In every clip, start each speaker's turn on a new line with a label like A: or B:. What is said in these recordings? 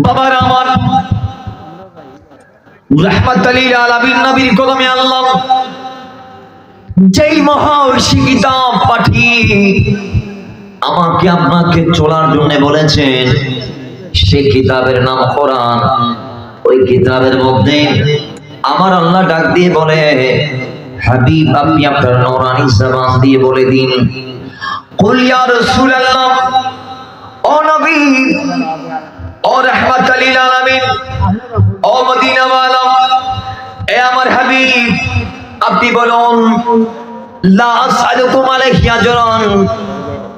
A: বাবার আমার রাহমাতুল লিল আলামিন নবীর কদমে আল্লাহ যেই মহার্ষি কিতাব পাঠিয়ে আমাকে আপনাকে চলার জন্য বলেছেন, সেই কিতাবের নাম কোরআন। ওই কিতাবের মধ্যে আমার আল্লাহ ডাক দিয়ে বলে, হাবিব আপনি আপনার নূরানি জবান দিয়ে বলে দিন, কুল ইয়া রাসূলুল্লাহ, ও নবী, ও রাহমাতুল লিল আলামিন, ও মদিনা ওয়ালা, এ আমার হাবিব আপনি বলুন, লা আসআলুকুম আলাইহি আজরান।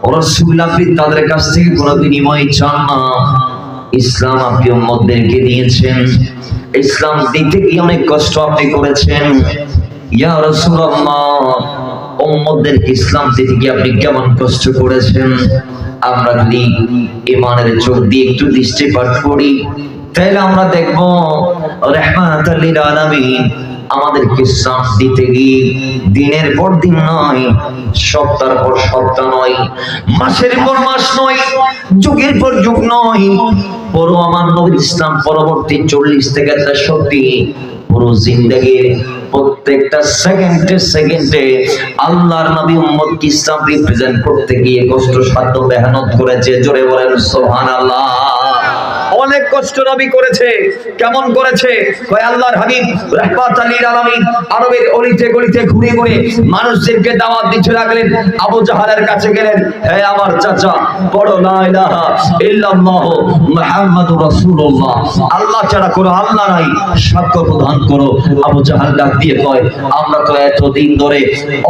A: ও রাসূল আপনি তাদের কাছ থেকে কোনো বিনিময় চান না। ইসলাম আপনি উম্মতদেরকে দিয়েছেন, ইসলাম দিতে গিয়ে অনেক কষ্ট আপনি করেছেন। ইয়া রাসূলুল্লাহ, উম্মতদেরকে ইসলাম দিতে গিয়ে আপনি কেমন কষ্ট করেছেন আমরা যদি ঈমানের চোখ দিয়ে একটু দৃষ্টিপাত করি তাহলে আমরা দেখব রাহমাতুল লিল আলামিন আমাদেরকে ইসলাম দিতে গিয়ে দিনের পর দিন নয়, সপ্তাহের পর সপ্তাহ নয়, মাসের পর মাস নয়, যুগের পর যুগ নয়, পুরো আমার নবীর ইসলাম পরবর্তী 40 থেকে 63 পুরো জিন্দেগির প্রত্যেকটা সেকেন্ডে আল্লাহর নবী উম্মতকে ইসলাম রিপ্রেজেন্ট করতে গিয়ে কষ্টসাধ্য মেহনত করেছে। জোরে বলেন সুবহানাল্লাহ। অনেক কষ্ট নবী করেছে। কেমন করেছে? কয় আল্লাহর হাবিব রাহমাতুল লিল আলামিন আরবের অলিতে গলিতে ঘুরে ঘুরে মানুষদেরকে দাওয়াত দিতে লাগলেন। আবু জাহালের কাছে গেলেন, হে আমার চাচা, পড়ো লা ইলাহা ইল্লাল্লাহ মুহাম্মাদুর রাসূলুল্লাহ, আল্লাহ ছাড়া কোনো আল্লাহ নাই, সাক্ষ্য প্রদান করো। আবু জাহাল ডাক দিয়ে কয়, আমরা তো এতদিন ধরে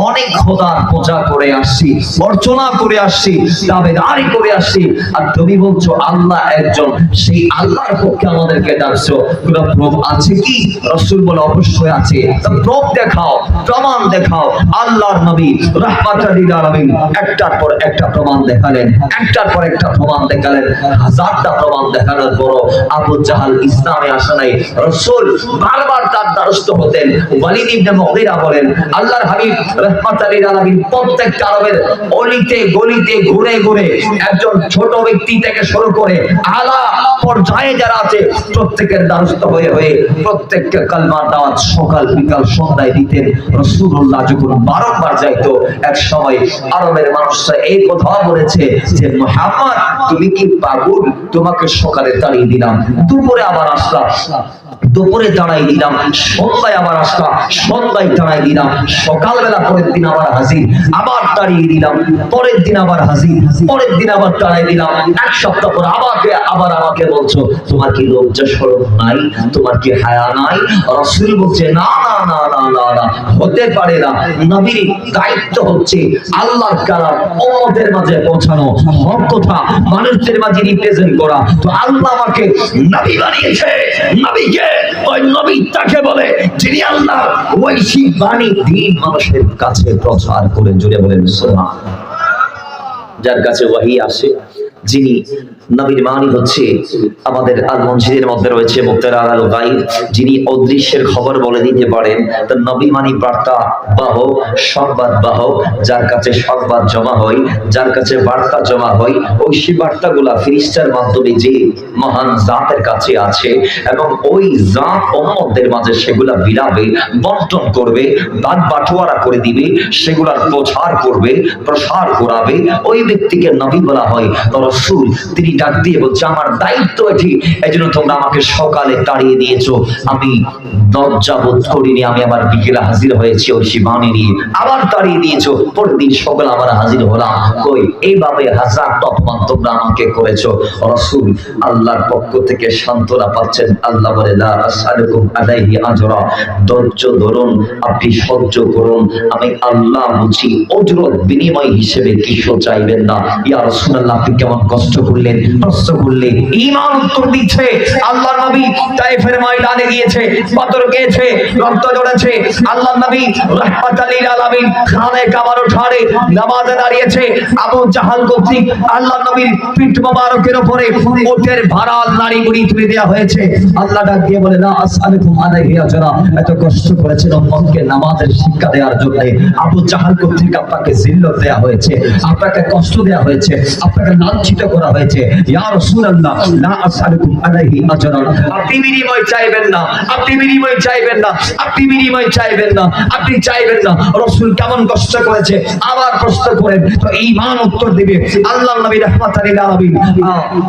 A: অনেক খোদার পূজা করে আসছি, অর্চনা করে আসছি, দাবিদারি করে আসছি, আর তুমি বলছো আল্লাহ একজন, সেই আল্লাহর পক্ষে আমাদেরকে ডাকছো, কোনো প্রুফ আছে কি? রাসূল বলে, অবশ্যই আছে। তো প্রুফ দেখাও, প্রমাণ দেখাও। আল্লাহর নবী রাহমাতুল লিল আলামিন একটার পর একটা প্রমাণ দেখালেন, একটার পর একটা প্রমাণ দেখালেন। হাজারটা প্রমাণ দেখানোর পরও আবু জাহাল ইসলামে আসে নাই। রাসূল বারবার তার দ্বারস্থ হতেন। ওয়ালিদ ইবনে মুগীরা বলেন, আল্লাহর হাবিব রাহমাতুল লিল আলামিন প্রত্যেকটা আরবের অলিতে গলিতে ঘুরে ঘুরে একজন ছোট ব্যক্তি থেকে শুরু করে আলা পর্যায়ে যারা আছে প্রত্যেকের দ্বারস্থ হয়ে হয়ে প্রত্যেককে কালমার দাওয়াত সকাল বিকাল সন্ধ্যায় দিতেন। রাসূলুল্লাহ যখন বারবার যাইতো, এক সময় আরবের মানুষরা এই কথা বলেছে যে, মুহাম্মদ তুমি কি পাগল? তোমাকে সকালে তাড়িয়ে দিলাম, দুপুরে আবার আসলাম, দুপুরে দাঁড়াই দিলাম, সন্ধ্যায় আবার আসলাম, সন্ধ্যায় দাঁড়াই দিলাম, সকালবেলা পরের দিন আবার হাজির, আবার দাঁড়িয়ে দিলাম, পরের দিন আবার হাজির, পরের দিন আবার দাঁড়াই দিলাম, এক সপ্তাহ পর আবার আমাকে বলছো তোমার কি লজ্জা শরম নাই, তোমার কি হায়া নাই? রাসূল বলছে, না না না না না না, হতে পারে না। নবীর দায়িত্ব হচ্ছে আল্লাহর কালাম উম্মতের মাঝে পৌঁছানো, হক কথা মানুষদের মাঝে রিপ্রেজেন্ট করা। তো আল্লাহ আমাকে নবী বানিয়েছে। নবীকে ওই নবী তাকে বলে যিনি আল্লাহ ঐশিক বাণী দিন মানুষের কাছে প্রচার করে। জুড়ে বলেন সুবহানাল্লাহ। যার কাছে ওয়াহি আসে, যিনি নবীর বাণী হচ্ছে আমাদের আল মসজিদের মধ্যে রয়েছে মুক্তার আল গায়ব, যিনি অদৃশ্যের খবর বলে দিতে পারেন। তার নবী বাণী বার্তা বাহক, সংবাদ বাহক, যার কাছে সংবাদ জমা হয়, যার কাছে বার্তা জমা হয়, ওই সেই বার্তাগুলা ফেরেশতার মাধ্যমে যে মহান জাতের কাছে আছে এবং ওই জাত উম্মতদের মাঝে সেগুলা বিলাবে, বন্টন করবে, ভাগ বাটোয়ারা করে দিবে, সেগুলার প্রচার করবে, প্রসার করাবে, ওই ব্যক্তিকে নবী বলা হয়। তো রাসূল তিনি ডাক দিয়ে বলছে, আমার দায়িত্ব এটি, এজন্য তোমরা আমাকে সকালে তাড়িয়ে দিয়েছো, আমি লজ্জা বোধ করিনি, আমি আবার বিকেলে হাজির হয়েছি ঐশী বাণী নিয়ে, আবার তাড়িয়ে দিয়েছো, পরের দিন সকালে আবার হাজির হলাম। কই এইভাবে হাজার অপমান তোমরা আমাকে করেছো। রাসূল আল্লাহর পক্ষ থেকে সান্ত্বনা পাচ্ছেন। আল্লাহ বলে, লা আসআলুকুম আলাইহি আজরা, ধৈর্য ধরুন, আপনি সহ্য করুন, আমি আল্লাহ বুঝি অজরত বিনিময় হিসেবে কিছু চাইবেন না। ইয়া রাসূলুল্লাহ আপনি কেমন কষ্ট করলেন, প্রশ্ন করলে ঈমান উত্তর দিচ্ছে। আল্লাহর নবী তায়েফের ময়দানে গিয়েছে, পাথর খেয়েছে, রক্ত ঝরেছে। আল্লাহর নবী রাহমাতুল লিল আলামিন খানে কাবার উঠারে নামাজে দাঁড়িয়েছে। আবু জাহাল কর্তৃক আল্লাহর নবীর পিঠ মোবারকের উপরে উটের ভাড়াল নারী বুড়ি তুলে দেওয়া হয়েছে। আল্লাহ ডাক দিয়ে বলে, লা আসআলুকুম আলাইহি আজরা, এত কষ্ট করেছেন উম্মতকে নামাজের শিক্ষা দেওয়ার জন্য। আবু জাহাল কর্তৃক আপনাকে জিল্লত দেওয়া হয়েছে, আপনাকে কষ্ট দেওয়া হয়েছে, আপনাকে লাঞ্ছিত ভূষিত করা হয়েছে, ইয়া রাসূলুল্লাহ লা আসআলুকুম আলাইহি আজরান, আপনি বিনিময় চাইবেন না, আপনি বিনিময় চাইবেন না, আপনি বিনিময় চাইবেন না, আপনি চাইবেন না। রাসূল কেমন কষ্ট করেছে আবার প্রশ্ন করেন, তো ঈমান উত্তর দিবে আল্লাহর নবী রাহমাতুল লিল আলামিন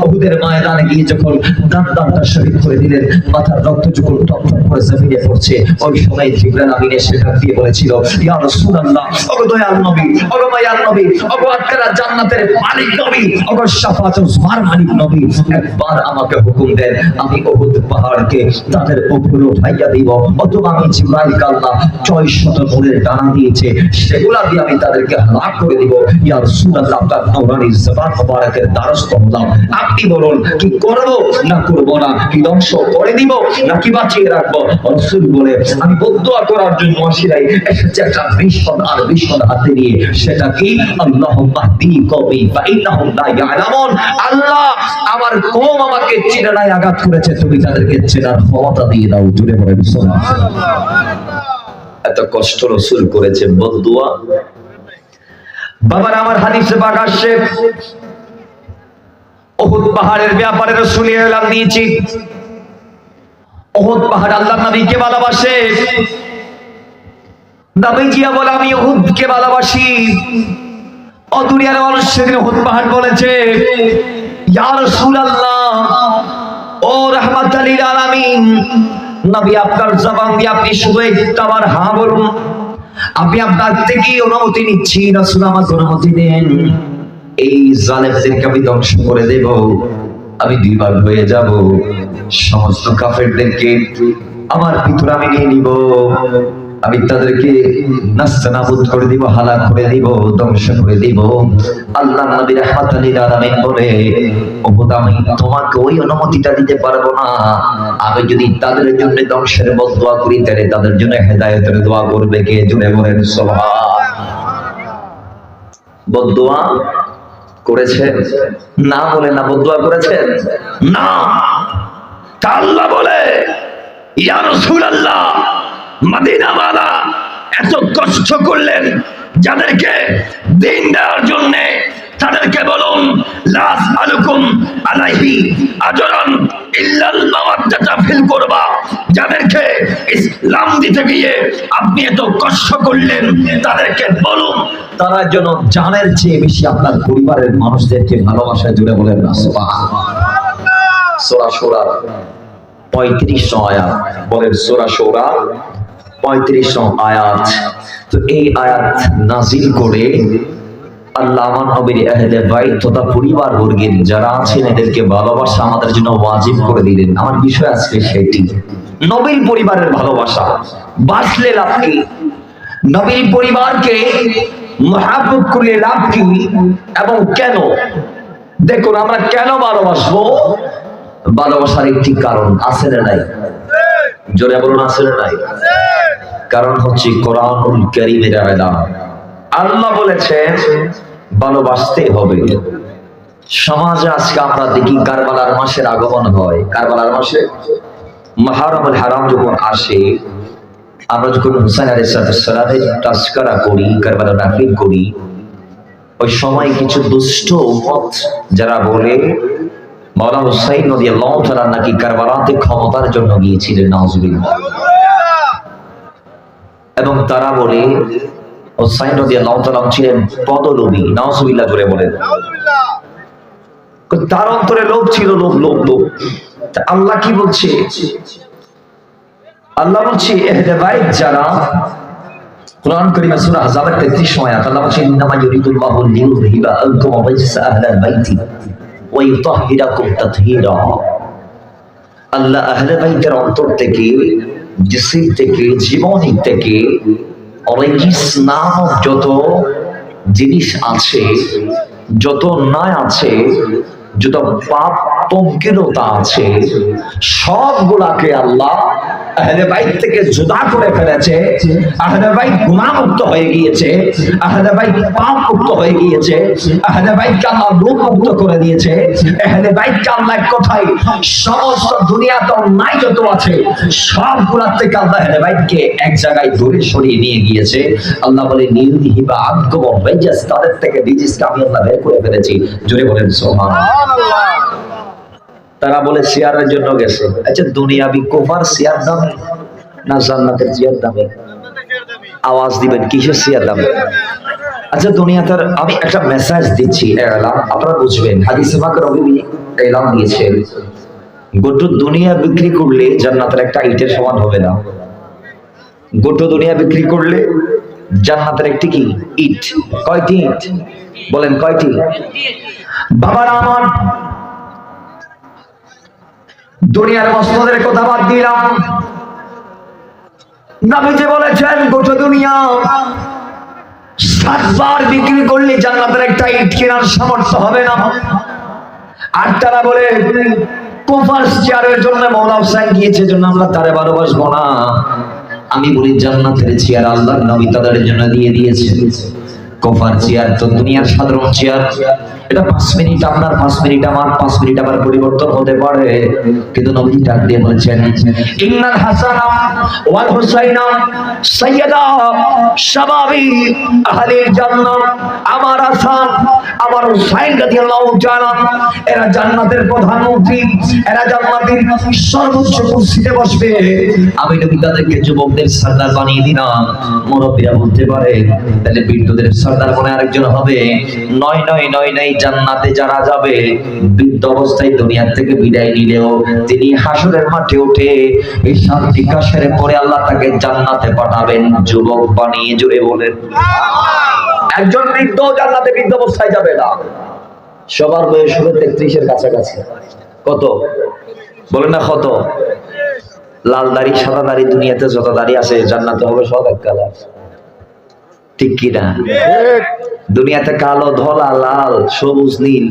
A: উহুদের ময়দানে গিয়ে যখন দাঁতটা শহীদ করে দিলেন, মাথার রক্ত যখন টপটপ করে জমিনে পড়ছে, ওই সময় জিবরাইল আমিন এসে ডাক দিয়ে বলেছিল, ইয়া রাসূলুল্লাহ, ওগো দয়াল নবী, ওগো মায়ার নবী, ওগো আখিরাত জান্নাতের মালিক নবী, ওগো শাফাআত ওয়ার মালিক নবী, একবার আমাকে হুকুম দেন, আমি উহুদ পাহাড়কে তাদের উপরে উঠাইয়া দিব, অথবা আমি জিবরাইল আল্লাহ 600 নূরের ডানা দিয়েছে, সেগুলা দিয়ে আমি তাদেরকে হালাক করে দিব। ইয়া রাসূলুল্লাহ, আপনার নূরানি জবান মোবারকের দ্বারস্থ হলাম, আপনি বলুন কি করব না করব না, কি ধ্বংস করে দিব নাকি বাঁচিয়ে রাখবো? রাসূল বলে, আমি বদদুয়া করার জন্য আসিলাই, এসেছে একটা ভীষণ আর ভীষণ হাতে নিয়ে, সেটা কি আল্লাহুম্মা হদি কওমি ফাইন্নাহুম লা ইয়ালামুন, আল্লাহ আমার কওম আমাকে চিনে নাই, আঘাত করেছে, তুমি তাদেরকে চেনার ক্ষমতা দিয়ে দাও। জুড়ে বলেন সুবহানাল্লাহ। এত কষ্ট রাসূল করেছেন বদদুয়া। বাবার আমার হাদিসে পাক আসছে, উহুদ পাহাড়ের ব্যাপারে রাসূল এলান দিয়েছি। উহুদ পাহাড় আল্লাহর নবীকে ভালোবাসে, নবীজিয়া বলে আমি উহুদকে ভালোবাসি। ও দুনিয়ার মানুষ সেদিন উহুদ পাহাড় বলেছে, ইয়া রাসূলুল্লাহ, ও রাহমাতুল লিল আলামিন, নবী আপনার জবান দিয়ে আপনি শুধু একটাবার হ্যাঁ বলুন, আমি আপনার থেকে অনুমতি নিচ্ছি, রাসূল আমাকে অনুমতি দেন, এই জালেমদেরকে আমি ধ্বংস করে দেব, আমি দুইবার হয়ে যাব, সমস্ত কাফেরদেরকে আমার ভিতরে আমি নিয়ে নিব, আমি তাদেরকে নাস্তানাবুদ করে দিব, হালাক করে দিব, ধ্বংস করে দিব। আল্লাহর নবী রাহমাতুল লিল আলামিন বলে, উহুদ আমি তোমাকে ওই অনুমতিটা দিতে পারবো না, আমি যদি তাদের জন্য ধ্বংসের বদদুয়া করি তাহলে তাদের জন্য হেদায়েতের দোয়া করবে কে? জুড়ে বলেন সুবহানাল্লাহ। বদদুয়া করেছেন না? বলে না, বদদুয়া করেছেন না। আল্লাহ বলে, ইয়া রাসূলুল্লাহ, মদিনা ওয়ালা এত কষ্ট করলেন যাদেরকে দিন দেওয়ার জন্য, তাদেরকে বলুন লা আসআলুকুম আলাইহি আজরান ইল্লাল মাওয়াদ্দাতা ফিল কুরবা, যাদেরকে ইসলাম দিতে গিয়ে আপনি এত কষ্ট করলেন তাদেরকে বলুন তারা যেন জানের চেয়ে বেশি আপনার পরিবারের মানুষদেরকে ভালোবাসা। জুড়ে বলেন না সুবহানাল্লাহ। সূরা শূরা 35 আয়াত, বলেন সূরা শূরা 35 আয়াত। তো এই আয়াত নাজিল করে আল্লাহ আমার নবীর আহলে বাইত তথা পরিবার বর্গের যারা আছেন এদেরকে ভালোবাসা আমাদের জন্য ওয়াজিব করে দিলেন। আমার বিষয় আজকে সেটি, নবীর পরিবারের ভালোবাসা। বাঁচলে লাভ কি? নবীর পরিবারকে মহব্বত করলে লাভ কি এবং কেন? দেখুন আমরা কেন ভালোবাসবো, ভালোবাসার একটি কারণ আছে না নাই? জোরে বলুন আছে না নাই? কারণ হচ্ছে কোরআনুল কারীমের আয়াত। আল্লাহ বলেছেন ভালোবাসতে হবে। সমাজে আজকে আমরা দেখি কারবালার মাসের আগমন হয়, কারবালার মাসে মুহররমুল হারাম যখন আসে, আমরা যখন হুসাইন আলাইহিস সালামের তাজকিরা করি, কারবালা নাফিল করি, ওই সময় কিছু দুষ্ট উম্মত যারা বলে মাওলানা হুসাইন রাদিয়াল্লাহু তাআলা নাকি কারবালাতে ক্ষমতার জন্য গিয়েছিলেন, নাউজুবিল্লাহ, এবং তারা বলে হুসাইন রাদিয়াল্লাহু তাআলা ছিলেন পদলোভী, নাউজুবিল্লাহ জোরে বলেন নাউজুবিল্লাহ। তার অন্তরে লোভ ছিল, লোভ লোভ লোভ। আল্লাহ কি বলছে? আল্লাহ বলছে আহলে বাইত যারা, কোরআন কারীমে সূরা আহজাবের 33 আয়াত, আল্লাহ বলছে ইন্নামা ইউরিদুল্লাহু লিইউযহিবা আনকুম রাজসা আহলাল বাইতি ওয়া ইউতাহহিরাকুম তাতহীরা। আল্লাহ আহলে বাইতের অন্তর থেকে, জিসিম থেকে, জীবনী থেকে রিজিস নামক যত জিনিস আছে, যত অন্যায় আছে, যত পাপ পঙ্কিলতা আছে, সবগুলাকে আল্লাহ
B: আহলে বাইত থেকে জুদা করে ফেলেছে, আহলে বাইত গুনাহমুক্ত হয়ে গিয়েছে, আহলে বাইত পাপ মুক্ত হয়ে গিয়েছে, আহলে বাইতকে আল্লাহ রূপ মুক্ত করে দিয়েছে। আহলে বাইতকে আল্লাহ এক কথায় সমস্ত দুনিয়াতে অন্যায় যত আছে সবগুলোর থেকে আল্লাহ আহলে বাইতকে এক জায়গায় দূরে সরিয়ে নিয়ে গিয়েছে। আল্লাহ বলে নিউহিবা আদকুম ওয়াইজাস, তাদের থেকে রিজিককে আমি আল্লাহ বের করে ফেলেছি। জোরে বলেন সুবহানাল্লাহ। তারা বলে শেয়ারের জন্য গেছে। আচ্ছা দুনিয়াবি কোফার শেয়ার দামে না জান্নাতের চেয়ার দামে? আওয়াজ দিবেন কিসের শেয়ার দামে? আচ্ছা দুনিয়াতে আমি একটা মেসেজ দিচ্ছি, এলাম আপনারা বুঝবেন। হাদিসে পাকে নবী এলান দিয়েছেন, গোটা দুনিয়া বিক্রি করলে জান্নাতের একটা ইটের সমান হবে না। গোটা দুনিয়া বিক্রি করলে জান্নাতের একটি কি ইট। কয়টি ইট বলেন? কয়টি? বাবারা আমার, দুনিয়ার মসনদের কথা বাদ দিলাম, নবীজি বলেছেন গোটা দুনিয়া 7 বার বিক্রি করলে জান্নাতের একটা ইট কেনার সামর্থ্য হবে না। আর তারা বলে কোফার চেয়ারের জন্য মওলা হুসাইন গিয়েছে, জন্য আমরা তারে ভালোবাসবো না। আমি বলি জান্নাতের চেয়ার আল্লাহর নবী তাদের জন্য দিয়ে দিয়েছে। কোফার চেয়ার তো দুনিয়ার সাধারণ চেয়ার, এটা 5 মিনিট আপনার, 5 মিনিট আমার, 5 মিনিট আবার পরিবর্তন হতে পারে, কিন্তু নবীজি ডাক দিয়ে বলেছেন ইন্নাল হাসানা ওয়াল হুসাইনা সাইয়্যিদা শাবাবি আহলিল জান্নাহ। আমার হাসান আমার হুসাইন রাদিয়াল্লাহু তাআলা এরা জান্নাতের প্রধানমন্ত্রী, এরা জান্নাতের সর্বোচ্চ কুরসিতে বসবে। আমি নবী তাদেরকে যুবকদের সরদার বানিয়ে দিলাম। মুরব্বিরা বলতে পারে তাহলে বৃদ্ধদের সরদার মনে আরেকজন হবে? নয় নয় নয় নয়, জান্নাতে যারা যাবে বৃদ্ধ অবস্থায় দুনিয়া থেকে বিদায় নিলেও তিনি হাসরের মাঠে উঠে এই শান্তি কাশের পরে আল্লাহ তাকে জান্নাতে পাঠাবেন যুবক বানিয়ে। জুড়ে বলেন একজন বৃদ্ধ জান্নাতে বৃদ্ধ অবস্থায় যাবে না। সবার বয়স হবে 33-এর কাছাকাছি। কত বলেন না? কত? লাল দাড়ি সাদা দাড়ি, দুনিয়াতে যত দাড়ি আছে জান্নাতে হবে সব এক কালার, ঠিক কিনা? দুনিয়াতে কালো ধলা লাল সবুজ নীল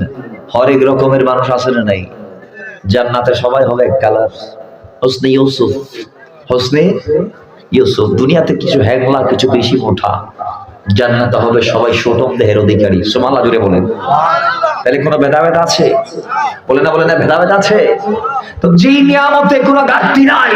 B: হরেক রকমের মানুষ আছে না নাই? জান্নাতে সবাই হবে এক কালার, হোসনে ইউসুফ, হোসনে ইউসুফ। দুনিয়াতে কিছু হ্যাংলা কিছু বেশি মোটা, জান্নাতে হবে সবাই সুঠম দেহের অধিকারী। সুবহানাল্লাহ জুড়ে বলেন। তাহলে কোনো ভেদাভেদ আছে? বলে না, বলে না, ভেদাভেদ আছে। তো যে নিয়ামতে কোনো ঘাটতি নাই,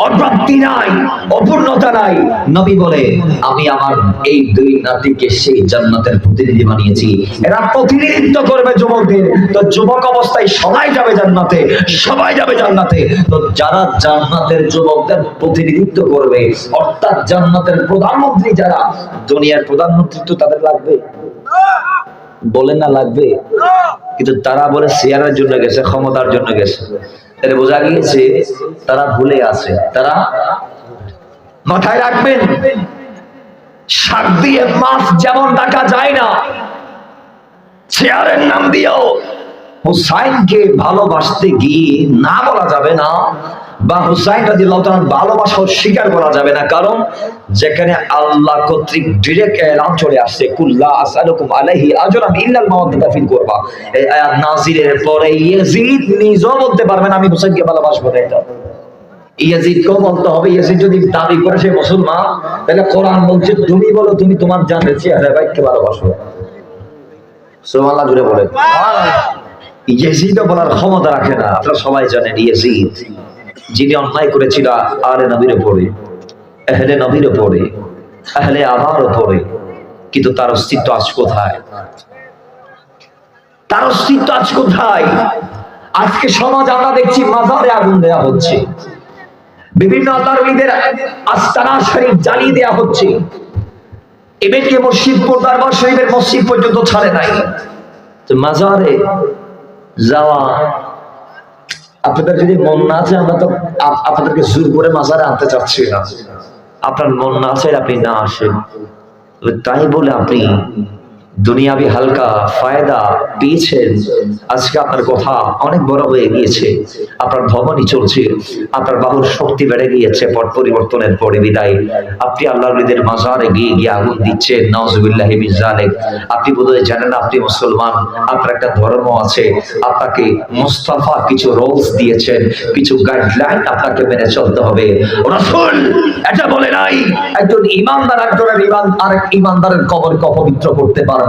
B: অপ্রাপ্তি নাই, অপূর্ণতা নাই, নবী বলে আমি আমার এই 2 নাতিকে সেই জান্নাতের প্রতিনিধি বানিয়েছি। এরা প্রতিনিধিত্ব করবে যুবকদের। তো যুবক অবস্থায় সবাই যাবে জান্নাতে, সবাই যাবে জান্নাতে। তো যারা জান্নাতের যুবকদের প্রতিনিধিত্ব করবে, অর্থাৎ জান্নাতের প্রধানমন্ত্রী যারা, দুনিয়ার প্রধানমন্ত্রী তো তাদের লাগবে, বলেন না লাগবে? কিন্তু তারা বলে শেয়ারের জন্য গেছে, ক্ষমতার জন্য গেছে। তাহলে বোঝা গিয়েছে তারা ভুলে আছে। তারা মাথায় রাখবেন, শাক দিয়ে মাছ যেমন ডাকা যায় না, শেয়ারের নাম দিয়েও হুসাইনকে ভালোবাসতে গিয়ে না বলা যাবে না, বা হুসাইন রাদিয়াল্লাহু তাআলার ভালোবাসা স্বীকার করা যাবে না। কারণ যেখানে আল্লাহ কর্তৃক ডিরেক্ট এলান চলে আসছে কুল্লা আসআলুকুম আলাইহি আজরান ইল্লাল মাওয়াদ্দাতা ফিল কুরবা, এই আয়াত নাযিলের পরে ইয়াজিদ নিজেও বলতে পারবেন আমি হুসাইনকে ভালোবাসবো না। এটা ইয়াজিদকেও বলতে হবে। ইয়াজিদ যদি দাবি করে সে মুসলমান, তাহলে কোরআন বলছে তুমি বলো তুমি তোমার জানের চেহারা ভাইকে ভালোবাসো। সুবহানাল্লাহ জুড়ে বলেন। ইয়াজিদও বলার ক্ষমতা রাখে না। আপনারা সবাই জানেন ইয়াজিদ যিনি অন্যায় করেছিল আলে নবীর উপরে, আহলে নবীর উপরে, আহলে আমার উপরে, কিন্তু তার অস্তিত্ব আজ কোথায়? তার অস্তিত্ব আজ কোথায়? আজকে সমাজ আমরা দেখছি মাজারে আগুন দেয়া হচ্ছে, বিভিন্ন আল্লাহর ওলিদের আস্তানা শরীফ জ্বালিয়ে দেয়া হচ্ছে, এদেরকে মসজিদ দরবার শরীফের মসজিদ পর্যন্ত ছাড়ে নাই। তো মাজারে যাওয়া আপনাদের যদি মন না আছে, আমরা তো আপনাদেরকে জোর করে মাজারে আনতে চাচ্ছি না। আপনার মন না আছে আপনি না আসেন, তাই বলে আপনি দুনিয়াবি হালকা ফায়দা পেয়েছেন, আজকে আপনার কথা অনেক বড় হয়ে গিয়েছে, আপনার ধমনী চলছে, আপনার বাহুর শক্তি বেড়ে গিয়েছে পট পরিবর্তনের পরে বিদায় আপনি আল্লাহর ওলিদের মাজারে গিয়ে গিয়ে আগুন দিচ্ছেন। নাউজুবিল্লাহি মিন যালিক। আপনি বোধহয় জানেন না আপনি মুসলমান, আপনার একটা ধর্ম আছে, আপনাকে মুস্তাফা কিছু রুলস দিয়েছেন, কিছু গাইডলাইন আপনাকে মেনে চলতে হবে। রাসূল এটা বলে নাই একজন ইমানদার একজনের ইমান আরেক ইমানদারের কবরকে অপবিত্র করতে পারবে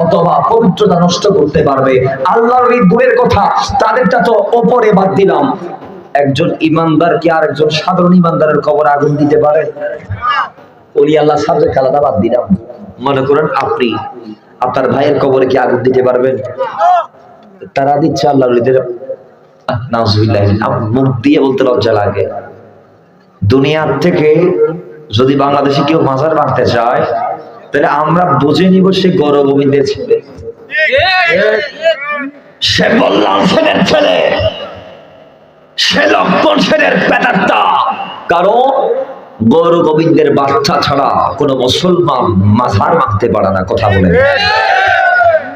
B: অথবা পবিত্রতা নষ্ট করতে পারবে। আল্লাহর এই দূরের কথা, তাদেরটা তো ওপরে বাদ দিলাম, একজন ইমানদার কি আর একজন সাধারণ ইমানদারের কবরে আগুন দিতে পারে? ওলি আল্লাহ সাবজেক্ট আলাদা বাদ দিলাম। মনে করেন আপনি আপনার ভাইয়ের কবরে কি আগুন দিতে পারবেন? তারা দিচ্ছে আল্লাহর ওলিদের। নাউজুবিল্লাহ, মুখ দিয়ে বলতে লজ্জা লাগে। দুনিয়ার থেকে যদি বাংলাদেশে কেউ মাজার বাঁধতে চায় তাহলে আমরা বুঝে নিব সে গৌর গোবিন্দের ছেলে, সে বললাম সেনের ছেলে, সে লক্ষণ সেনের পেটারটা। কারণ গৌর গোবিন্দের বার্তা ছাড়া কোন মুসলমান মাজার বাঁধতে পারে না। কথা বলে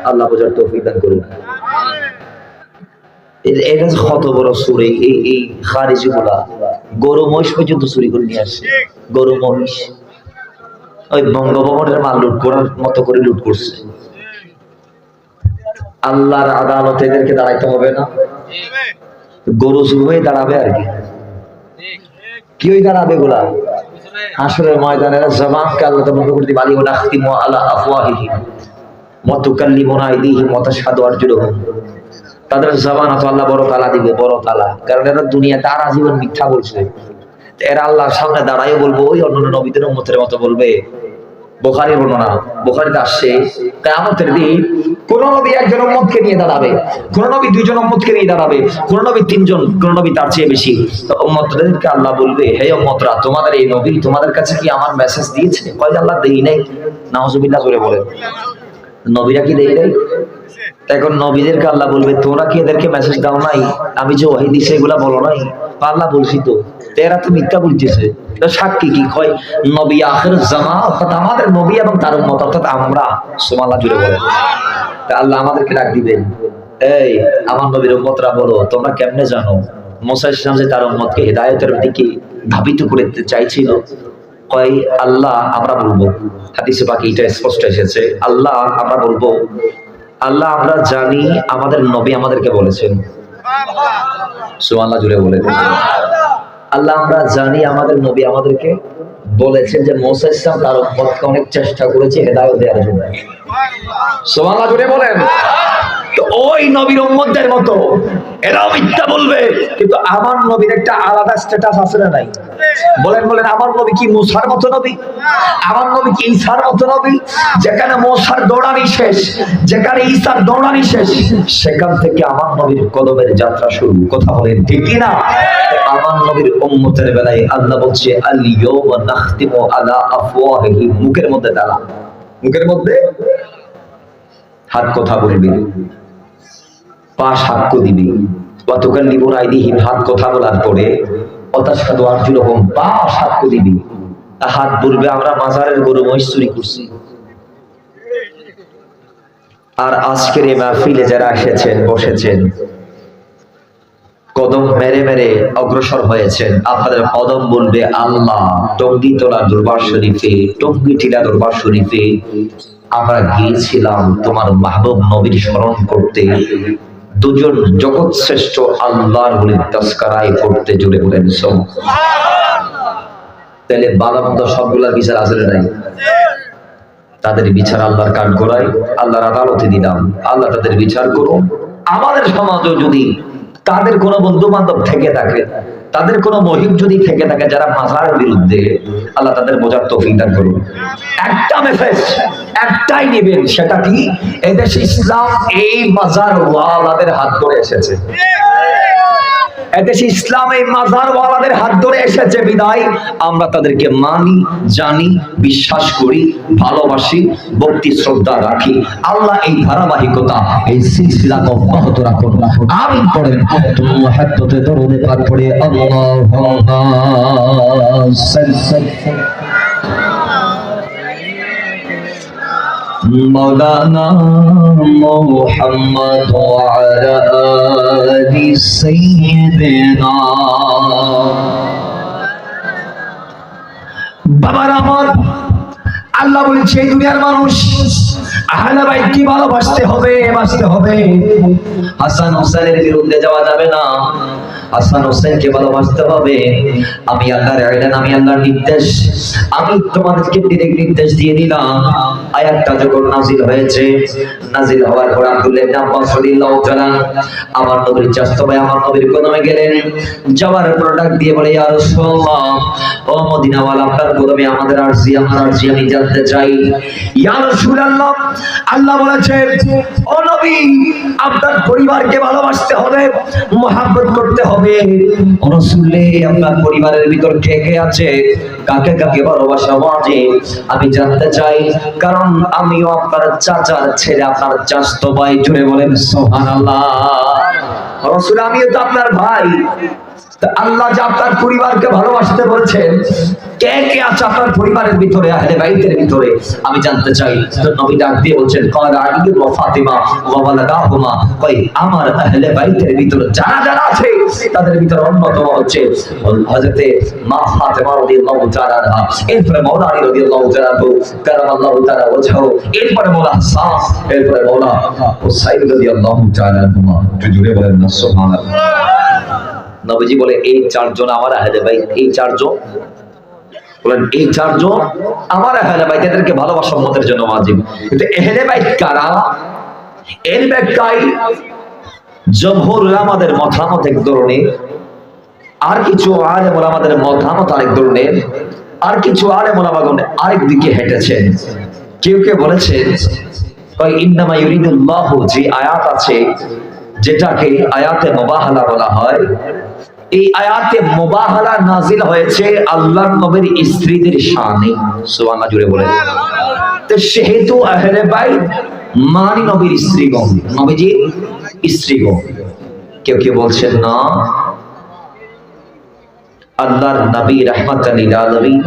B: আল্লাহ বোঝার তৌফিক দান করুন। এটা কত বড় সুরে এই খারিজি গুলা গরু মহিষ পর্যন্ত চুরি করে নিয়ে আসে। গরু মহিষ ওই বঙ্গভবনের মাল লুট করার মতো করে লুট করছে। আল্লাহর আদালতে এদেরকে দাঁড়াইতে হবে না, গরু চুর হয়ে দাঁড়াবে আর কি। কি হয়ে দাঁড়াবে গুলা? হাসরের ময়দানে জবানকে আল্লাহ তোমাকে করতে বালি ও নাখতিমু আলা আফওয়াহিহিম ওয়া তুকাল্লিমুনা আইদিহিম ওয়া তাশহাদু আরজুলুহুম। তাদের জবান তো আল্লাহ বড় তালা দিবে, বড় তালা। কারণ এরা দুনিয়াতে আর আজীবন মিথ্যা বলছে। এরা আল্লাহর সামনে দাঁড়াই বলবো ওই অন্যান্য নবীদের উম্মতের মতো বলবে। বুখারীর বর্ণনা, বুখারীতে আসছে কিয়ামতের দিন কোন নবী একজন উম্মতকে নিয়ে দাঁড়াবে, কোন নবী দুইজন উম্মতকে নিয়ে দাঁড়াবে, কোন নবী তিনজন, কোন নবী তার চেয়ে বেশি। তো উম্মতদেরকে আল্লাহ বলবে, হে উম্মতরা, তোমাদের এই নবী তোমাদের কাছে কি আমার মেসেজ দিয়েছে? কয় আল্লাহ দেই নাই। নাউজুবিল্লাহ করে বলে, নবীরা কি দেই নাই? এখন নবীদেরকে আল্লাহ বলবে, তোমরা কি এদেরকে মেসেজ দাও নাই? আমি যে ওহী দিছি এগুলা বলো নাই? আল্লাহ বলছি তো, এরা তো মিথ্যা বলতেছে। সাক্ষী কি কয়? নবী আখির জামান, অর্থাৎ আমাদের নবী এবং তার উম্মত অর্থাৎ আমরা। সুবহানাল্লাহ জুড়ে বলেন। আল্লাহ আমাদেরকে ডাক দিবেন, এই আমার নবীর উম্মতরা বলো তোমরা কেমনে জানো মুসা ইসলাম যে তার উম্মতকে হেদায়েতের দিকে ধাবিত করতে চাইছিল? কয় আল্লাহ আমরা বলবো। হাদিসে পাকে এটা স্পষ্ট এসেছে, আল্লাহ আমরা বলবো, আল্লাহ আমরা জানি আমাদের নবী আমাদেরকে বলেছেন। সুবহানাল্লাহ জুড়ে বলে, আল্লাহ আমরা জানি আমাদের নবী আমাদেরকে বলেছেন যে মুসা ইসলাম তার উম্মতকে অনেক চেষ্টা করেছে হেদায়েত দেওয়ার জন্য। সুবহানাল্লাহ জুড়ে বলেন। তো ওই নবীর উম্মতদের মতো এরাও মিথ্যা বলবে, কিন্তু আমার নবীর একটা আলাদা স্ট্যাটাস আছে না নাই? বলেন বলেন, আমার নবী কি মুসার মতো নবী? আমার নবী কি ঈসার মতো নবী? যেখানে মুসার দৌড়ানি শেষ, যেখানে ঈসার দৌড়ানি শেষ, সেখান থেকে আমার নবীর কদমের যাত্রা শুরু। কথা বলেন ঠিক কি না? আমার নবীর উম্মতের বেলায় আল্লাহ বলছে, আল ইয়াওমা নাখতিমু আলা আফওয়াহিহিম, মুখের মধ্যে তালা, মুখের মধ্যে হাত কথা বলবি, পা সাক্ষ্য দিবি, ওয়া তুকাল্লিমুনা আইদিহিম, হাত কথা বলার পরে ওয়া তাশহাদু আরজুলুহুম, পা সাক্ষ্য দিবি, হাত বলবে আমরা মাজারের গরু মহিষ চুরি করছি। আর আজকের এই মাহফিলে যারা এসেছেন বসেছেন, কদম মেরে মেরে অগ্রসর হয়েছেন, আপনাদের কদম বলবে আল্লাহ টঙ্গী তোলা দরবার শরীফে, টঙ্গী টিলা দরবার শরীফে আমরা গিয়েছিলাম তোমার মাহবুব নবীর স্মরণ করতে, দুজন জগৎ শ্রেষ্ঠ আল্লাহর ওলির তাসকারায় পড়তে। জুড়ে বলেন সুবহানাল্লাহ। তাহলে ভালো মন্দ সবগুলার বিচার আসলে নাই, তাদের বিচার আল্লাহর কাঠ গড়ায়, আল্লাহর আদালতে দিলাম, আল্লাহ তাদের বিচার করুন। আমাদের সমাজও যদি তাদের কোনো বন্ধু বান্ধব থেকে থাকে, তাদের কোনো মহিম যদি থেকে থাকে যারা মাজারের বিরুদ্ধে, আল্লাহ তাদের বোঝার তৌফিক দান করুন। একটা মেসেজ একটাই নেবেন, সেটা কি? এদেশে ইসলাম এই মাজার ওয়ালাদের হাত ধরে এসেছে। এদেশে ইসলাম এই মাজার ওয়ালাদের হাত ধরে এসেছে বিদায় আমরা তাদেরকে মানি, জানি, বিশ্বাস করি, ভালোবাসি, ভক্তি শ্রদ্ধা রাখি। আল্লাহ এই ধারাবাহিকতা, এই সিলসিলা অব্যাহত রাখুন। আমিন পড়েন। মুহাব্বতে দরুদ পাক পড়ে আল্লাহুম্মা সাল্লি
A: মাওলানা মুহাম্মদ ওয়া আলা আলি সাইয়্যিদিনা।
B: বাবার আমার, আল্লাহ বলছে এই দুনিয়ার মানুষ আহলে বাইত কি ভালোবাসতে হবে, বাঁচতে হবে।
A: হাসান হোসেনের বিরুদ্ধে যাওয়া যাবে না, হাসান হোসেনকে ভালোবাসতে হবে। আমি আল্লাহর আইন, আমি আল্লাহর নির্দেশ, আমি তোমাদেরকে ডিরেক্ট নির্দেশ দিয়ে দিলাম। আয়াতটা যখন নাজিল হয়েছে, নাজিল হওয়ার পর আব্দুল্লাহ ইবনে আব্বাস রাদিয়াল্লাহু তাআলা আমার নবীর চাচা ভাই আমার নবীর কদমে গেলেন। যাওয়ার পর ডাক দিয়ে বলে, ইয়া রাসূলুল্লাহ, ও মদিনাওয়ালা, আপনার কদমে আমাদের আরজি, আমার আরজি আমি জানতে চাই।
B: ইয়া রাসূলুল্লাহ, আল্লাহ বলেছেন ও নবী, আপনার পরিবারকে ভালোবাসতে হবে, মহব্বত করতে হবে।
A: ও রাসূলে, আপনার পরিবারের ভিতর কে কে আছে, কাকে কাকে ভালোবাসা ওয়াজিব আমি জানতে চাই, কারণ আমিও আপনার চাচার ছেলে, আপনার চাচাতো ভাই। জুড়ে বলেন সুবহানাল্লাহ।
B: রাসূল, আমিও তো আপনার ভাই। তা আল্লাহ যে আপনার পরিবারকে ভালোবাসতে বলছেন, কে কে আছে আপনার পরিবারের ভিতরে, আহলে বাইতের ভিতরে আমি জানতে চাই। তো নবী ডাক দিয়ে বলছেন, ক্বালা আলী ওয়া ফাতিমা ওয়া ওয়ালাদাহুমা, কই আমার আহলে বাইতের ভিতরে যারা যারা আছে তাদের ভিতরে অন্যতম হচ্ছে হযরতে মা ফাতিমা রাদিয়াল্লাহু তাআলা আনহা, এরপরে মাওলানা আলী রাদিয়াল্লাহু তাআলা আনহু কারামাল্লাহু তাআলা ওয়াজহু, এরপরে মাওলানা হাসান, এরপরে মাওলানা হুসাইন রাদিয়াল্লাহু তাআলা আনহুমা। জুড়ে বলেন না সুবহানাল্লাহ। নবীজি বলে, এই চারজন আমার আহলে বাইত, এই চারজন বলেন এই চারজন আমার আহলে বাইত, এদেরকে ভালোবাসা উম্মতের জন্য ওয়াজিব। কিন্তু আহলে বাইত কারা? এর ব্যাখ্যায়
A: জমহুর উলামাদের মতামত এক ধরনের,
B: আর কিছু আলেম ওলামাদের মতামত আরেক ধরনের, আর কিছু আলেম ওলামাগণ আরেক দিকে হেঁটেছেন। কেউ কেউ বলেছেন ওই ইন্নামা ইউরিদুল্লাহু যে আয়াত আছে, যেটাকে আয়াতে মুবাহালা বলা হয়, এই আয়াতে মুবাহালা নাজিল হয়েছে আল্লাহর নবীর স্ত্রীদের শানে। সুবহানাল্লাহ, জুড়ে বলেন। তো সেহেতু আহলে বাইত মানে নবীর স্ত্রীগণ, নবীজির স্ত্রীগণ। কেউ কেউ বলছেন না, আল্লাহর নবী রাহমাতাল লিল আলামিন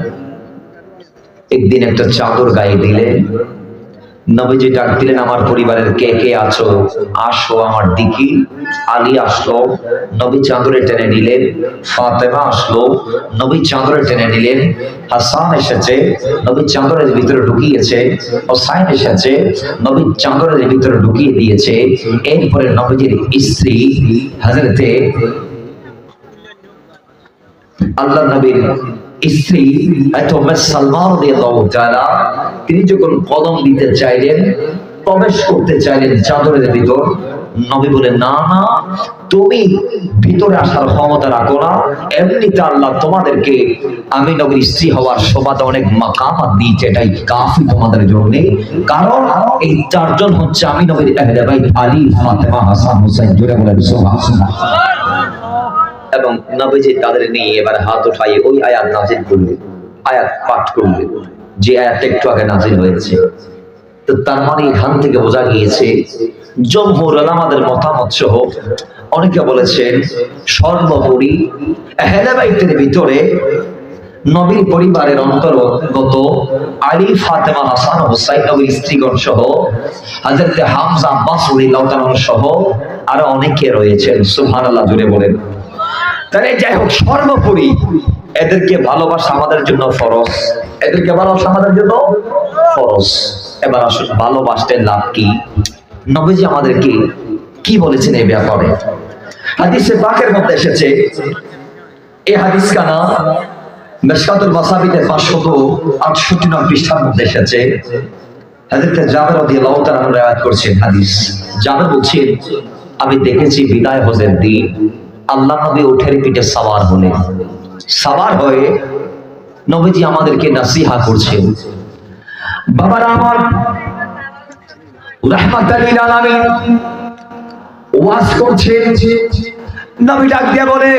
B: একদিন একটা চাদর গায়ে দিলেন, নবীজি ডাক দিলেন, আমার পরিবারের কে কে আছো, আসো আমার দিকে। আলী আসলো, নবী চাদরে টেনে নিলেন। ফাতেমা আসলো, নবী চাদরে টেনে নিলেন। হাসান এসেছে, নবী চাদরের ভিতরে ঢুকিয়েছে। হোসাইন এসেছে, নবী চাদরের ভিতরে ঢুকিয়ে দিয়েছে। এরপরে নবীজির স্ত্রী হযরতে আল্লাহ নবীর স্ত্রী সালমা রাদিয়াল্লাহু তাআলা, তিনি যখন কদম দিতে চাইলেন, প্রবেশ করতে চাইলেন চাদরের ভিতর, নবী বলেন, না না, তুমি ভিতরে আসার ক্ষমতা রাখো না, এমনিতে আল্লাহ তোমাদেরকে আমি নবীর স্ত্রী হওয়ার সুবাদে অনেক মাকামাত দিয়েছে, এটাই কাফি তোমাদের জন্য। কারণ এই চারজন হচ্ছে আমি নবীর আহলে বাইত, আলী, ফাতেমা, হাসান, হুসাইন। জোরে বলেন সুবহানাল্লাহ। এবং নবীজি তাদের নিয়ে এবার হাত উঠাই ওই আয়াত নাজিল করলেন, আয়াত পাঠ করলেন, যে আয়াতটা একটু আগে নাজিল হয়েছে। তো তার মানে এখান থেকে বোঝা গিয়েছে, জমহুর উলামাদের মতামত সহ অনেকে বলেছেন, সর্বোপরি আহলে বাইতের ভিতরে নবীর পরিবারের অন্তর্গত আলী, ফাতেমা, হাসান, হুসাইন, নবীর স্ত্রীগণ সহ হযরত হামজা, আব্বাস রাদিয়াল্লাহু তাআলা সহ আরো অনেকে রয়েছেন। সুবহানাল্লাহ, জুড়ে বলেন। তাহলে যাই হোক, সর্বোপরি এদেরকে ভালোবাসা আমাদের জন্য ফরজ, এদেরকে ভালোবাসা আমাদের জন্য ফরজ। এবার আসুন, ভালোবাসতে লাভ কি? নবীজি আমাদেরকে কি বলেছেন এই ব্যাপারে? হাদিসে পাকের মধ্যে এসেছে, এই হাদিস কানা মিশকাতুল মাসাবিতে 568 নং পৃষ্ঠার মধ্যে এসেছে। হযরত জাবের রাদিয়াল্লাহু তাআলা riwayat করছেন হাদিস। জাবের বলছেন, আমি দেখেছি বিদায় হজের দিন আল্লাহ নবী উঠের পিঠে সাওয়ার হলেন, সাওয়ার হয়ে নবীজি আমাদেরকে নসিহা করছেন। বাবারা আমার, রাহমাতাল লিল আলামিন ওয়াজ করছেন, নবী ডাক দিয়ে বলে,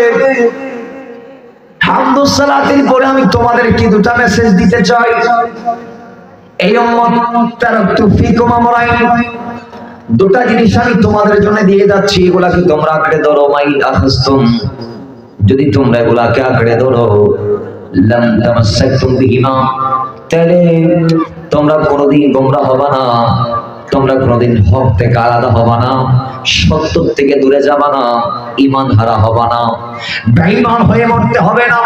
B: হামদুস সালাতের পরে আমি তোমাদেরকে দুটো মেসেজ দিতে চাই। এই উম্মত তারাকতু ফিকুম আমরাইন, দুটো জিনিস আমি তোমাদের জন্য দিয়ে যাচ্ছি, এগুলাকে তোমরা আঁকড়ে ধরো। মাই আখাসতুম, যদি তোমরা এগুলাকে আঁকড়ে ধরো, লাম তামাসসাকতুম বিহিমা, তাহলে
A: তোমরা কোনোদিন গোমরাহ হবা না, তোমরা কোনোদিন হক থেকে আলাদা হবা না, সত্য থেকে দূরে যাবা না, ঈমান হারা হবা না,
B: বেঈমান হয়ে মরতে হবে না।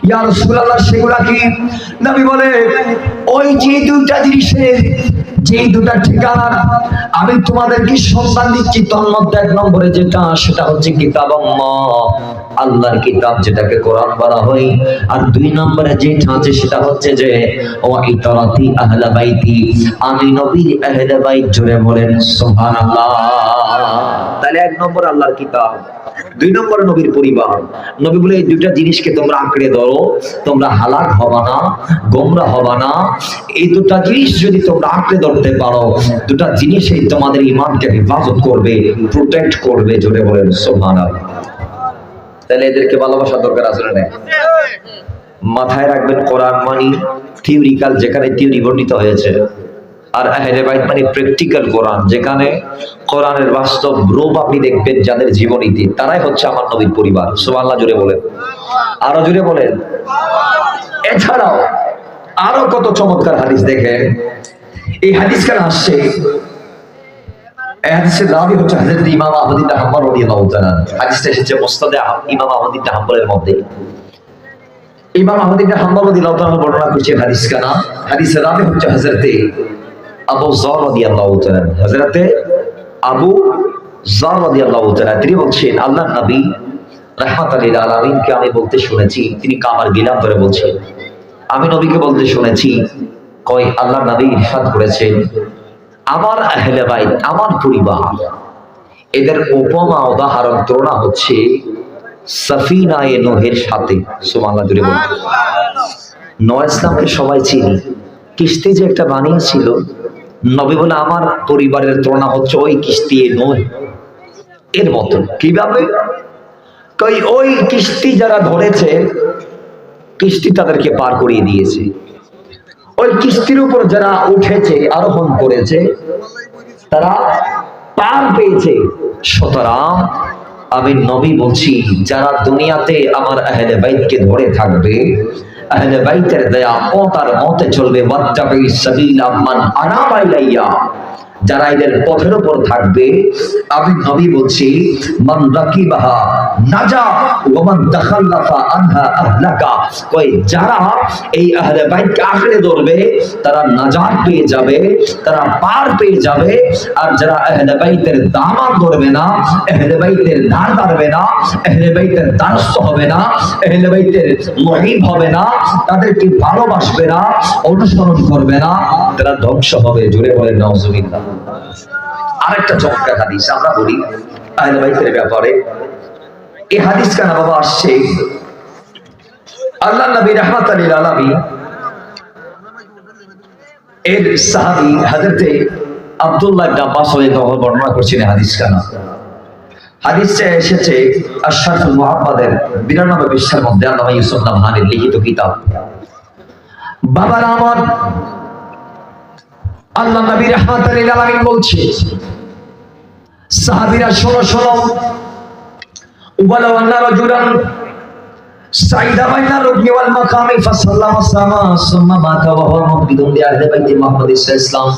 B: ইয়া রাসূলুল্লাহ, সেগুলা কি? নবী বলে, ওই যে দুইটা জিনিসের, যে দুটা ঠিকানা আমি তোমাদেরকে সন্ধান দিচ্ছি, তার মধ্যে এক নম্বরে যেটা, সেটা হচ্ছে কিতাবাল্লাহ, আল্লাহর কিতাব যেটাকে কোরআন বলা হয়। আর দুই নম্বরে যেটা আছে সেটা হচ্ছে যে ওয়া ইতারাতি আহলে বাইতি, আমি নবীর আহলে বাইত। জোরে বলেন সুবহানাল্লাহ। তাহলে এক নম্বর আল্লাহর কিতাব, দুই নম্বরে নবীর পরিবার। নবী বলে এই দুইটা জিনিসকে তোমরা আঁকড়ে ধরো, তোমরা হালাক হবা না, গোমরা হবা না। এই দুটা জিনিস যদি তোমরা আঁকড়ে ধরতে পারো, দুটা জিনিসই তোমাদের ঈমানকে হেফাজত করবে, প্রোটেক্ট করবে। জোরে বলেন সুবহানাল্লাহ। তাহলে এদেরকে ভালোবাসার দরকার আছে না? মাথায় রাখবেন, কোরআন মানে থিওরিক্যাল, যেখানে থিওরি বর্ণিত হয়েছে, আর আহলে বাইত মানে প্র্যাকটিক্যাল কোরআন, যেখানে কোরআনের বাস্তব রূপ আপনি দেখবেন যাদের জীবনীতে, তারাই হচ্ছে আমার নবীর পরিবার। সুবহানাল্লাহ। জোরে বলেন, আরো জোরে বলেন। এছাড়াও আরো কত চমৎকার হাদিস দেখেন। এই হাদিস কেন আসছে? এই হাদিসের রাবি হচ্ছে হযরত ইমাম আহমদ ইবনে হাম্বল রাদিয়াল্লাহু তাআলা। হাদিসটা এসেছে মুসনাদে ইমাম আহমদ ইবনে হাম্বলের মধ্যে। ইমাম আহমদ ইবনে হাম্বল রাদিয়াল্লাহু তাআলা বর্ণনা করছেন হাদিস কানা। হাদিসের রাবি হচ্ছে হযরত আবু যর রাদিয়াল্লাহু তাআলা। হযরত আবু যর রাদিয়াল্লাহু তাআলা তিনি বলছেন, আল্লাহর নবী রাহমাতুল লিল আলামিনকে আমি বলতে শুনেছি, তিনি কামার গিলাম ধরে বলছেন, আমি নবীকে বলতে শুনেছি, কই আল্লাহর নবী ইরশাদ করেছেন, আমার আহলে বাইত, আমার পরিবার, এদের উপমা উদাহরণ তুলনা হচ্ছে সাফিনায়ে নূহের সাথে। সুবহানাল্লাহ। জোরে বলুন। নূহ ইসলামকে সবাই চিনি, কিস্তি যে একটা বানিয়েছিল, নবী বলে আমার পরিবারের তুলনা হচ্ছে ওই কিস্তি নূহ এর মতো। কিভাবে? কই ওই কিস্তি যারা ধরেছে, কিস্তি তাদেরকে পার করিয়ে দিয়েছে, ওই কিস্তির উপর যারা উঠেছে, আরোহণ করেছে, তারা পার পেয়েছে। সুতরাং আমি নবী বলছি, যারা দুনিয়াতে আমার আহলে বাইতকে ধরে থাকবে, আহলে বাইতের দয়া ও তার মতে চলবে, ওয়াত্তাবি সাবিলা মান আনাবা ইলাইয়া, যারা এদের পথের উপর থাকবে, আমি নবী বলছি, মান রাকিবাহা নাজা ওয়া মান তাখাল্লাফা আনহা আহলাকা। কই যারা এই আহলে বাইতকে আঁকড়ে ধরবে, তারা নাজাত পেয়ে যাবে, তারা পার পেয়ে যাবে। আর যারা আহলে বাইতের দামান ধরবে না, আহলে বাইতের ধার ধারবে না, আহলে বাইতের দ্বারস্থ হবে না, আহলে বাইতের মুহিব হবে না, তাদেরকে ভালোবাসবে না, অনুসরণ করবে না, তারা ধ্বংস হবে। জোরে বলেন নাউজুবিল্লাহ। আরেকটা চমৎকার হাদিস আমরা বলি আহলে বাইতের ব্যাপারে। এই হাদিস কেন বাবা আসছে? আল্লাহ নবী রাহমাতুল লিল আলামিন এর সাহাবী হযরতে আব্দুল্লাহ ইবনে আব্বাস রাদিয়াল্লাহু বর্ণনা করছেন হাদিস কেন। হাদিসে এসেছে আশরাফুল মুহাম্মাদের 92 পৃষ্ঠার মধ্যে, আল্লামা ইউসুফ নাবহানির লিখিত কিতাব। বাবার আমার আল্লাহ নবী রাহমাতুল লিল আলামিন বলছে, সাহাবীরা শোনো শোনো, ওয়ালা ওয়ান্না রাজুলান সাইদা বাইনা রুকনি ওয়াল মাকামি ফাসাল্লামা সামা সুম্মা মাতা ওয়া হুয়া মুবিদুন লিআহলি বাইতি মুহাম্মদ সাল্লাল্লাহু আলাইহি ওয়াসাল্লাম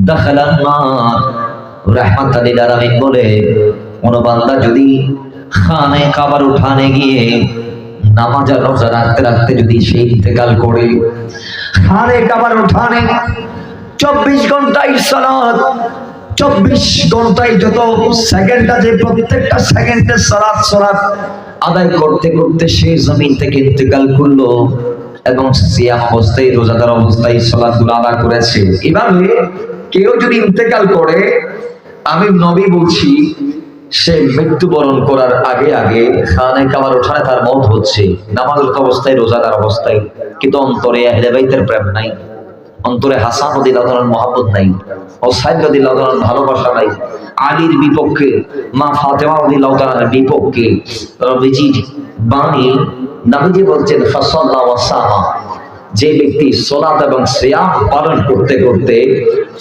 B: দাখালান নার। রাহমাতুল লিল আলামিন বলে, কোন বান্দা যদি খানে কাবার উঠানে গিয়ে নামাজ আর রোজা রাখতে রাখতে যদি সে ইন্তেকাল করে, খানে কাবার উঠানে 24 ঘন্টায় সালাত, 24 ঘন্টায় যত সেকেন্ড আছে, প্রত্যেকটা সেকেন্ডে সালাত সালাত আদায় করতে করতে সে জমিন থেকে ইন্তেকাল করলো, এবং সিয়াম অবস্থায়, রোজাদার অবস্থায় সালাতগুলো আদায় করেছে। এভাবে কেউ যদি ইন্তেকাল করে, আমি নবী বলছি, সে মৃত্যুবরণ করার আগে আগে খানে কাবার ওঠানে তার মওত হচ্ছে, নামাজরত অবস্থায়, রোজাদার অবস্থায়, কিন্তু অন্তরে আহলে বাইতের প্রেম নাই, অন্তরে হাসান রাদিয়াল্লাহু তাআলার মহব্বত নাই, হুসাইন রাদিয়াল্লাহু তাআলার ভালোবাসা নাই, আলীর বিপক্ষে, মা ফাতেমা রাদিয়াল্লাহু তাআলার বিপক্ষে নবীজির বাণী, নবীজি বলছেন ফাসাল্লা ওয়া সামা, যে ব্যক্তি সালাত এবং সিয়াম পালন করতে করতে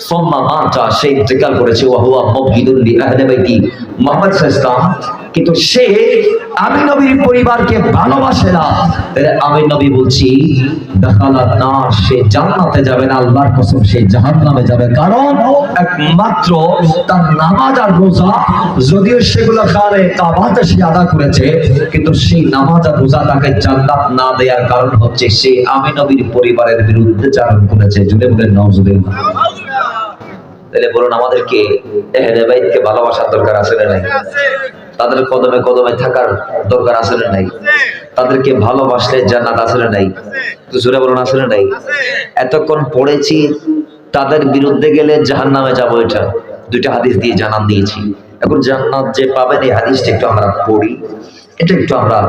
B: সুম্মা মাতা, সে ইন্তেকাল করেছে, ওয়া হুয়া মুবগিদুন লি আহলি বাইতি মুহাম্মদ সাল্লাল্লাহু আলাইহি ওয়াসাল্লাম, কিন্তু সে আমি নবীর পরিবারকে ভালোবাসে না, তাহলে আমি নবী বলছি দাখালাত নার, সে জান্নাতে যাবে না, আল্লাহর কসম সে জাহান্নামে যাবে। কারণ একমাত্র তার নামাজ আর রোজা, যদিও সেগুলো কারে কাবাতে সে আদা করেছে, কিন্তু সেই নামাজ আর রোজা তাকে জান্নাত না দেওয়ার কারণ হচ্ছে সে আমি নবীর পরিবারের বিরুদ্ধে চারণ করেছে। জুড়ে বলেন নাউজুবিল্লাহ। তাহলে বলুন আমাদেরকে আহলে বাইতকে ভালোবাসার দরকার আছে না নাই? তাদের কদমে কদমে থাকার দরকার আছে না নাই? তাদেরকে ভালোবাসলে জান্নাত আছে না নাই? তো জোরে বলুন আছে না নাই? এতক্ষণ পড়েছি তাদের বিরুদ্ধে গেলে জাহান্নামে যাবো, এটা দুইটা হাদিস দিয়ে জানান দিয়েছি। এখন জান্নাত যে পাবেন এই হাদিসটা একটু আমরা পড়ি, এটা একটু আমরা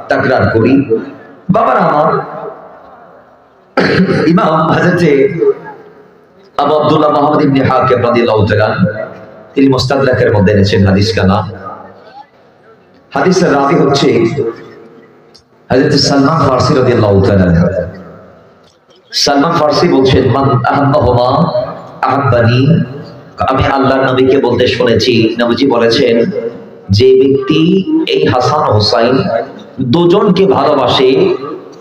B: তাকরার করি। বাবারা আমার, ইমাম হযরতে আবু আব্দুল্লাহ মুহাম্মদ ইবনে হাকিম রাদিয়াল্লাহু তাআলা তিনি মুস্তাদরাকের মধ্যে এনেছেন হাদিস কানা। হাদিসের রাবি হচ্ছে হযরত সালমান ফারসি রাদিয়াল্লাহু তাআলা। সালমান ফারসি বলছেন মান আহাব্বাহুমা আহাব্বানি, আমি আল্লাহর নবীকে বলতে শুনেছি, নবীজি বলেছেন যে ব্যক্তি এই হাসান ও হুসাইন দুজনকে ভালোবাসে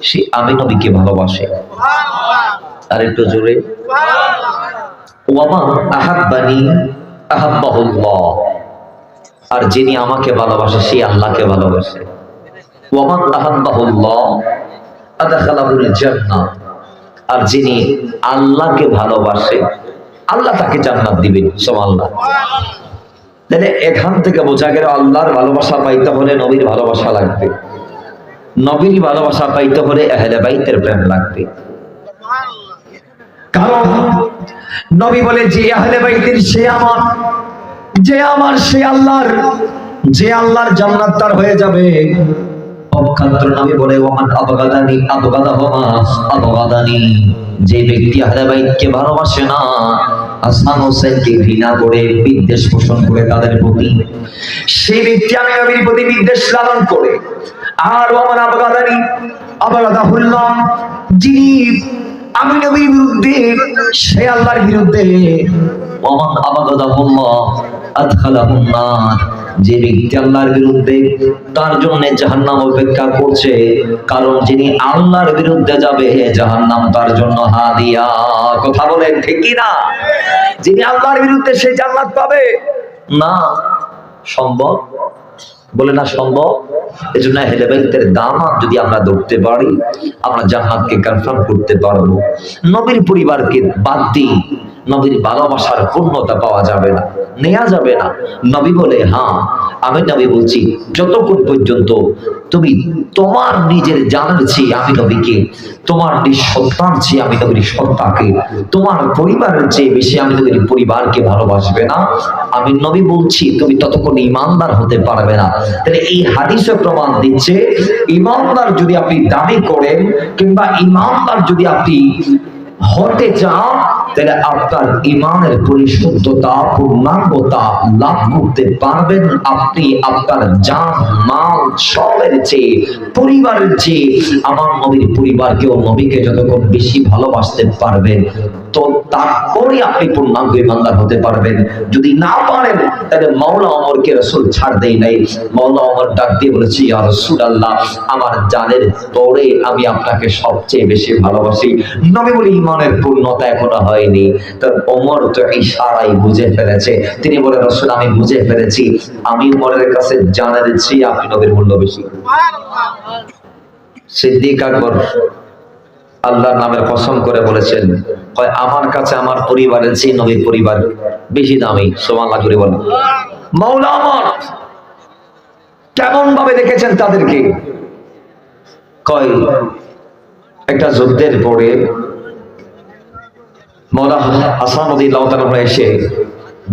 B: সে আমি নবীকে ভালোবাসে। আর একটু জোরে ওয়ামা আহাব্বানি আহাব্বাহুল্লাহ, আর যিনি আমাকে ভালোবাসে সে আল্লাহকে ভালোবাসে। ওয়ামান আহাব্বাহুল্লাহ আদখালাহুল জান্নাহ, আর যিনি আল্লাহকে ভালোবাসে আল্লাহ তাকে জান্নাত দিবেন। সুবহানাল্লাহ। তাহলে এখান থেকে বোঝা গেল আল্লাহর ভালোবাসা পাইতে হলে নবীর ভালোবাসা লাগবে, নবীর ভালোবাসা পাইতে হলে আহলে বাইতের প্রেম লাগবে। কারণ নবী বলে যে আহলে বাইতের সে আমার, যে আমার সে আল্লাহর, যে আল্লাহর জান্নাত তার হয়ে যাবে। পক্ষান্তর নবী বলে ওমান আবগাদানি আবগাদাহুমা আবগাদানি, যে ব্যক্তি আহলে বাইতকে ভালোবাসে না, হাসান হোসেনকে ঘৃণা করে বিদ্বেষ পোষণ করে তাদের প্রতি, সেই ব্যক্তি আমি নবীর প্রতি বিদ্বেষ লালন করে। আর ওমান আবগাদানি আবগাদাহুল্লাহ, যিনি আমি নবীর বিরুদ্ধে সে আল্লাহর বিরুদ্ধে। ওমান আবগাদাহুল্লাহ আদখালাহুন নার, যে ব্যক্তি আল্লাহর বিরুদ্ধে তার জন্য জাহান্নাম অপেক্ষা করছে, কারণ যিনি আল্লাহর বিরুদ্ধে যাবে জাহান্নাম তার জন্য হাদিয়া। কথা বলেন ঠিক কি না? যিনি আল্লাহর বিরুদ্ধে সে জান্নাত পাবে না, সম্ভব? বলে না সম্ভব। এজন্য আহলে বাইতের দামাত যদি আমরা ধরতে পারি আমরা জান্নাতকে কনফার্ম করতে পারবো। নবীর পরিবারকে বাদ দিয়ে নবীর ভালোবাসার পূর্ণতা পাওয়া যাবে না, নেওয়া যাবে না। নবী বলে হ্যাঁ আমি নবী বলছি যতক্ষণ পর্যন্ত তুমি তোমার নিজের জানের চেয়ে আমি নবীকে, তোমার নিজ সন্তান চেয়ে আমি নবীর সন্তানকে, তোমার পরিবারের চেয়ে বেশি আমি নবীর পরিবারকে ভালোবাসবে না, আমি নবী বলছি তুমি ততক্ষণ ইমানদার হতে পারবে না। তাহলে এই হাদিসে প্রমাণ দিচ্ছে ইমানদার যদি আপনি দাবি করেন কিংবা ইমানদার যদি আপনি হতে চান, তাহলে আপনার ইমানের পরিশুদ্ধতা পূর্ণাঙ্গতা লাভ করতে পারবেন আপনি আপনার জান মাল সবের চেয়ে, পরিবারের চেয়ে। আমার নবীর পরিবারকে ও নবীকে যতক্ষণ বেশি ভালোবাসতে পারবেন তো তারপরে আপনি পূর্ণাঙ্গ ইমানদার হতে পারবেন। যদি না পারেন তাহলে মাওলা ওমরকে রাসূল ছাড় দেয় নাই। মাওলা ওমর ডাক দিয়ে বলেছে ইয়া রাসূলুল্লাহ, আমার জানের পরে আমি আপনাকে সবচেয়ে বেশি ভালোবাসি। নবী বলে ইমানের পূর্ণতা এখনো হয়নি। তো ওমর তো ইশারায় বুঝে ফেলেছে, তিনি বলে রাসূল আমি বুঝে ফেলেছি, আমি ওমরের কাছে জানের চেয়ে আপনি নবীর মূল্য বেশি। সিদ্দিক আকবর আল্লাহর নামের কসম করে বলেছেন কয় আমার কাছে আমার পরিবারের চেয়ে নবীর পরিবার বেশি দামি। সুবহানাল্লাহ জুড়ে বলেন। মাওলা ওমর কেমন ভাবে দেখেছেন তাদেরকে, কয় একটা যুদ্ধের পরে মাওলা হাসান রাদিয়াল্লাহু তাআলা এসে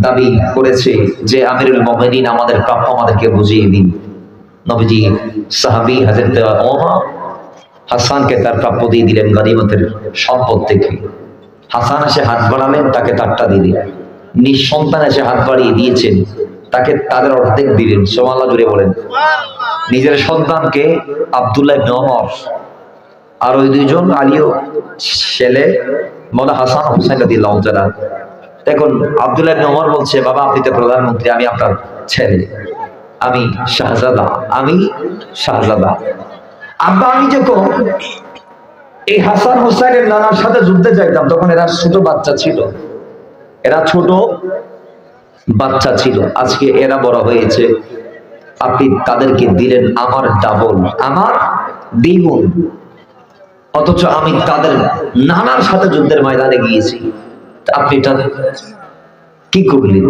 B: দাবি করেছে যে আমিরুল মুমিনিন আমাদের প্রাপ্য আমাদেরকে বুঝিয়ে দিন। নবীজি সাহাবী হযরত ওমর হাসানকে তার প্রাপ্য দিয়ে দিলেন গনিমতের সম্পদ থেকে। হাসান এসে হাত বাড়ালেন, তাকে তারটা দিলেন। নিঃসন্তান এসে হাত বাড়িয়ে দিয়েছেন, তাকে তাদের অর্ধেক দিলেন। সুবহানাল্লাহ জুড়ে বলেন। নিজের সন্তানকে আব্দুল্লাহ ইবনে ওমর আর ওই দুইজন আলীও ছেলে মাওলানা হাসান হোসেন রাদিয়াল্লাহু তাআলা। দেখুন আব্দুল্লাহ ইবনে ওমর বলছে বাবা আপনি তো প্রধানমন্ত্রী, আমি আপনার ছেলে, আমি শাহজাদা, আমি শাহজাদা। আব্বা আমি যখন এই হাসান হোসেনের নানার সাথে যুদ্ধে যাইতাম তখন এরা ছোট বাচ্চা ছিল, এরা ছোট বাচ্চা ছিল। আজকে এরা বড় হয়েছে, আপনি তাদেরকে দিলেন আমার ডাবল, আমার দ্বিগুণ, অথচ আমি তাদের নানার সাথে যুদ্ধের ময়দানে গিয়েছি। আপনি এটা কি করলেন?